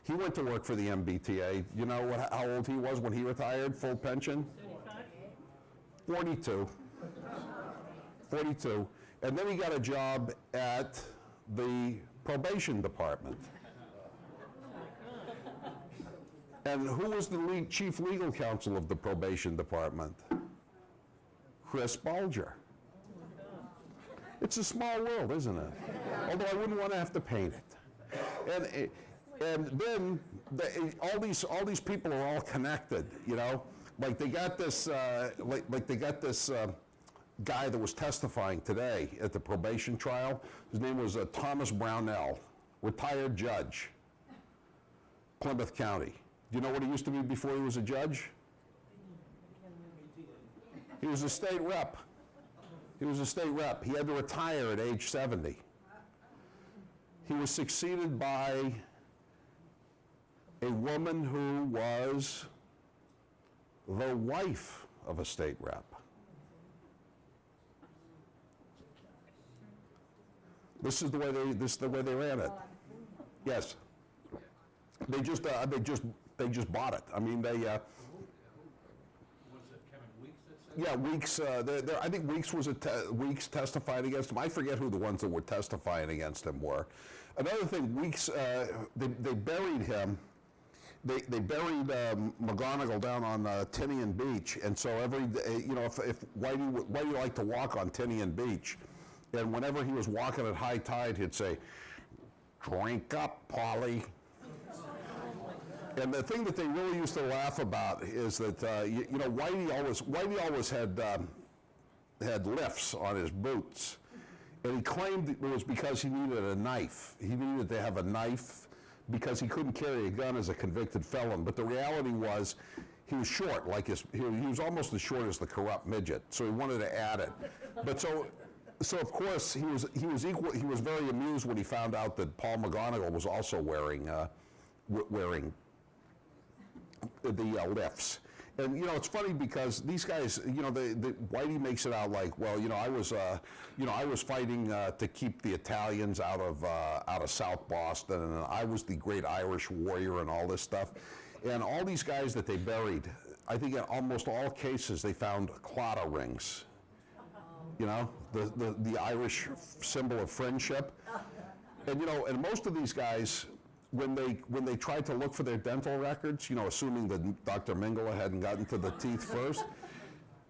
He went to work for the MBTA. You know how old he was when he retired, full pension? 42. 42. And then he got a job at the probation department. And who was the chief legal counsel of the probation department? Chris Bulger. It's a small world, isn't it? Although I wouldn't want to have to paint it. And then all these people are all connected, you know. Like they got this guy that was testifying today at the probation trial. His name was Thomas Brownell, retired judge, Plymouth County. Do you know what he used to be before he was a judge? He was a state rep. He was a state rep. He had to retire at age 70. He was succeeded by a woman who was the wife of a state rep. This is the way they ran it. Yes. They just bought it. I mean, they. Yeah, Weeks. I think Weeks testified against him. I forget who the ones that were testifying against him were. Another thing, Weeks. They buried him. They buried McGonigal down on Tinian Beach, and so every day, you know, if Whitey liked to walk on Tinian Beach, and whenever he was walking at high tide, he'd say, "Drink up, Polly." And the thing that they really used to laugh about is that you know, Whitey always had lifts on his boots, and he claimed it was because he needed a knife. He needed to have a knife because he couldn't carry a gun as a convicted felon. But the reality was, he was short, he was almost as short as the corrupt midget. So he wanted to add it. But so of course he was very amused when he found out that Paul McGonigal was also wearing the lifts. And you know, it's funny because these guys, you know, Whitey makes it out like, well, you know, I was fighting to keep the Italians out of South Boston, and I was the great Irish warrior and all this stuff. And all these guys that they buried, I think in almost all cases they found claddagh rings. You know, the Irish symbol of friendship. And you know, and most of these guys, when they tried to look for their dental records, you know, assuming that Dr. Mingala hadn't gotten to the teeth first,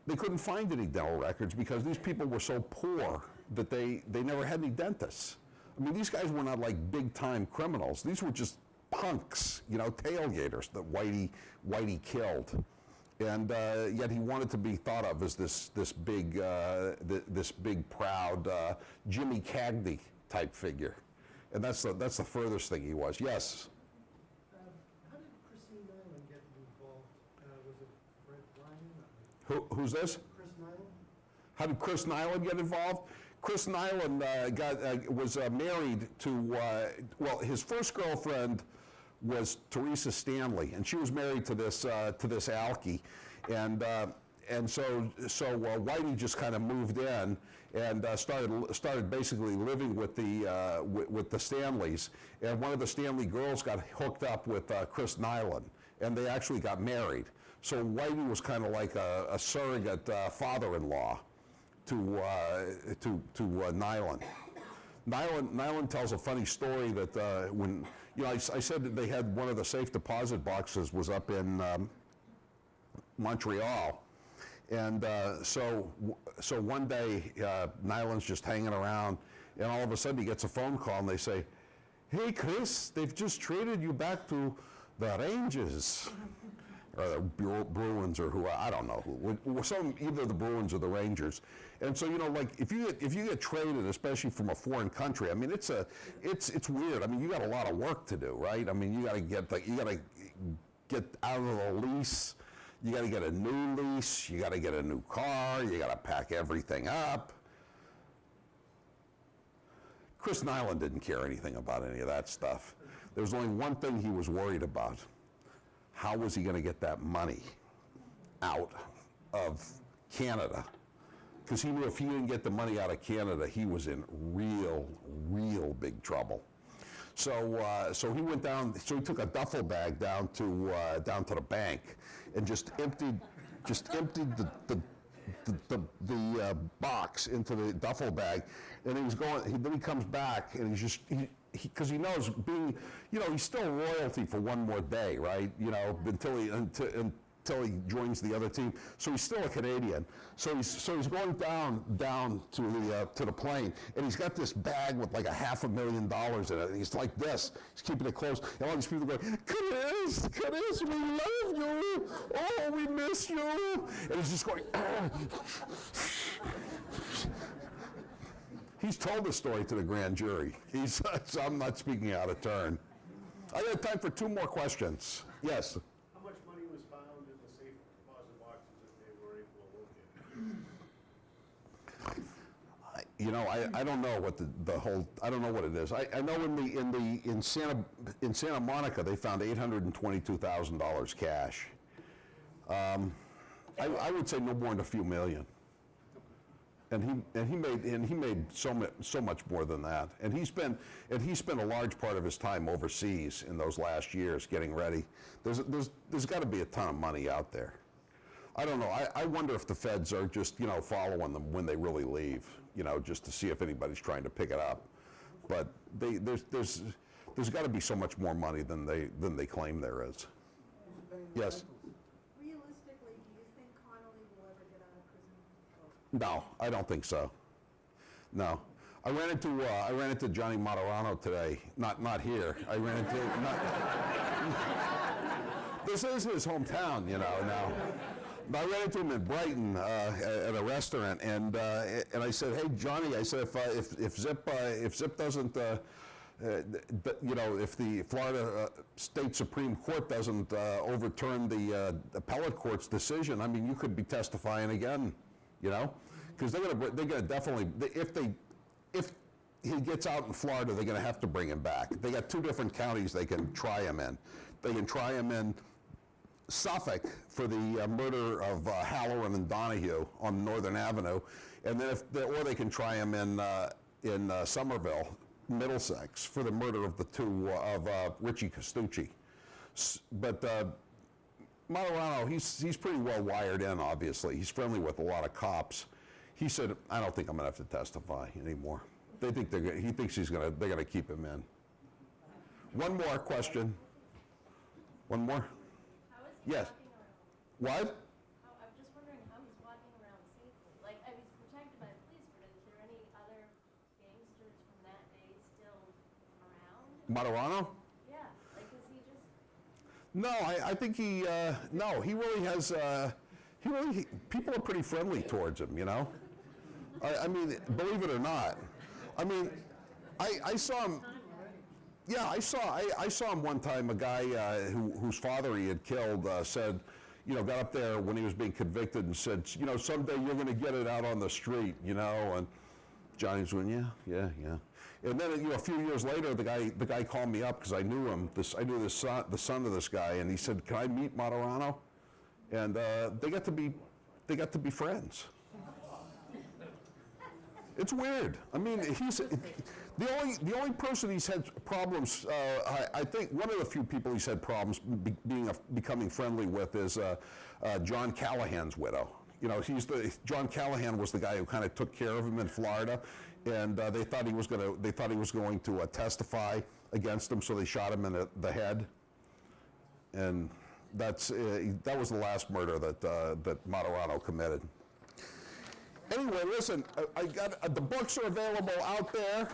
they couldn't find any dental records because these people were so poor that they never had any dentists. I mean, these guys were not like big-time criminals. These were just punks, you know, tailgaters that Whitey killed. And yet he wanted to be thought of as this big, proud Jimmy Cagney type figure. And that's the furthest thing he was. Yes? How did Christine Nyland get involved? Was it Fred Ryan? Who's this? Chris Nyland? How did Chris Nyland get involved? Chris Nyland was married to, well, his first girlfriend was Teresa Stanley, and she was married to this alkie, and so Whitey just kind of moved in and started basically living with the Stanleys, and one of the Stanley girls got hooked up with Chris Nyland, and they actually got married. So Whitey was kind of like a surrogate father-in-law to Nyland. Nyland tells a funny story that when, you know, I said that they had one of the safe deposit boxes was up in Montreal, and so one day Nyland's just hanging around, and all of a sudden he gets a phone call, and they say, "Hey Chris, they've just traded you back to the Rangers." or the Bruins, or who, I don't know who, either the Bruins or the Rangers. And so, you know, like if you get traded, especially from a foreign country, I mean, it's weird. I mean, you got a lot of work to do, right? I mean, you got to get out of the lease. You got to get a new lease. You got to get a new car. You got to pack everything up. Chris Nyland didn't care anything about any of that stuff. There was only one thing he was worried about. How was he going to get that money out of Canada? Because he knew if he didn't get the money out of Canada, he was in real big trouble. So he went down. So he took a duffel bag down to the bank and just emptied the box into the duffel bag, and he was going. Then he comes back, and he's just because he knows being, you know, he's still royalty for one more day, right? You know, until he joins the other team. So he's still a Canadian. So he's going down to the plane, and he's got this bag with like $500,000 in it. And he's like this. He's keeping it close, and all these people go, Chris, we love you. Oh, we miss you. And he's just going. He's told the story to the grand jury. So I'm not speaking out of turn. I got time for 2 more questions. Yes. How much money was found in the safe deposit boxes that they were able to locate? You know, I don't know what the whole, I don't know what it is. I know in Santa Monica they found $822,000 cash. I would say no more than a few million. And he made so much more than that. And he spent a large part of his time overseas in those last years getting ready. There's got to be a ton of money out there. I don't know. I wonder if the feds are just, you know, following them when they really leave, you know, just to see if anybody's trying to pick it up. But there's got to be so much more money than they claim there is. Yes. Realistically, do you think Connolly will ever get out of prison? No, I don't think so. No, I ran into Johnny Martorano today. Not here. I ran into. This is his hometown, you know. Now, I ran into him in Brighton at a restaurant, and I said, "Hey, Johnny," I said, if Zip doesn't, you know, if the Florida State Supreme Court doesn't overturn the appellate court's decision, I mean, you could be testifying again. You know, because they're gonna definitely, if he gets out in Florida, they're gonna have to bring him back. They got 2 different counties they can try him in. They can try him in Suffolk for the murder of Halloran and Donahue on Northern Avenue, and then or they can try him in Somerville, Middlesex, for the murder of the 2 of Richie Costucci. But Martorano, he's pretty well wired in, obviously. He's friendly with a lot of cops. He said, I don't think I'm going to have to testify anymore. He thinks they're going to keep him in. One more question. One more? How is he Yes. walking around? What? I'm just wondering how he's walking around safely. Like, I mean, he's protected by the police, but is there any other gangsters from that day still around? Martorano? Yeah, like, is he just... No, I think he really has, people are pretty friendly towards him, you know? I mean, believe it or not. I mean, I saw him, yeah, I saw him one time, a guy whose father he had killed said, you know, got up there when he was being convicted and said, you know, someday you're going to get it out on the street, you know, and Johnny's going, yeah. And then, you know, a few years later, the guy called me up because I knew him. I knew the son of this guy, and he said, "Can I meet Martorano?" And they got to be friends. It's weird. I mean, he's the only person he's had problems. I think one of the few people he's had problems becoming friendly with is John Callahan's widow. You know, John Callahan was the guy who kind of took care of him in Florida, and they thought he was going to testify against him, so they shot him in the head. And that was the last murder that Martorano committed. Anyway, listen, the books are available out there.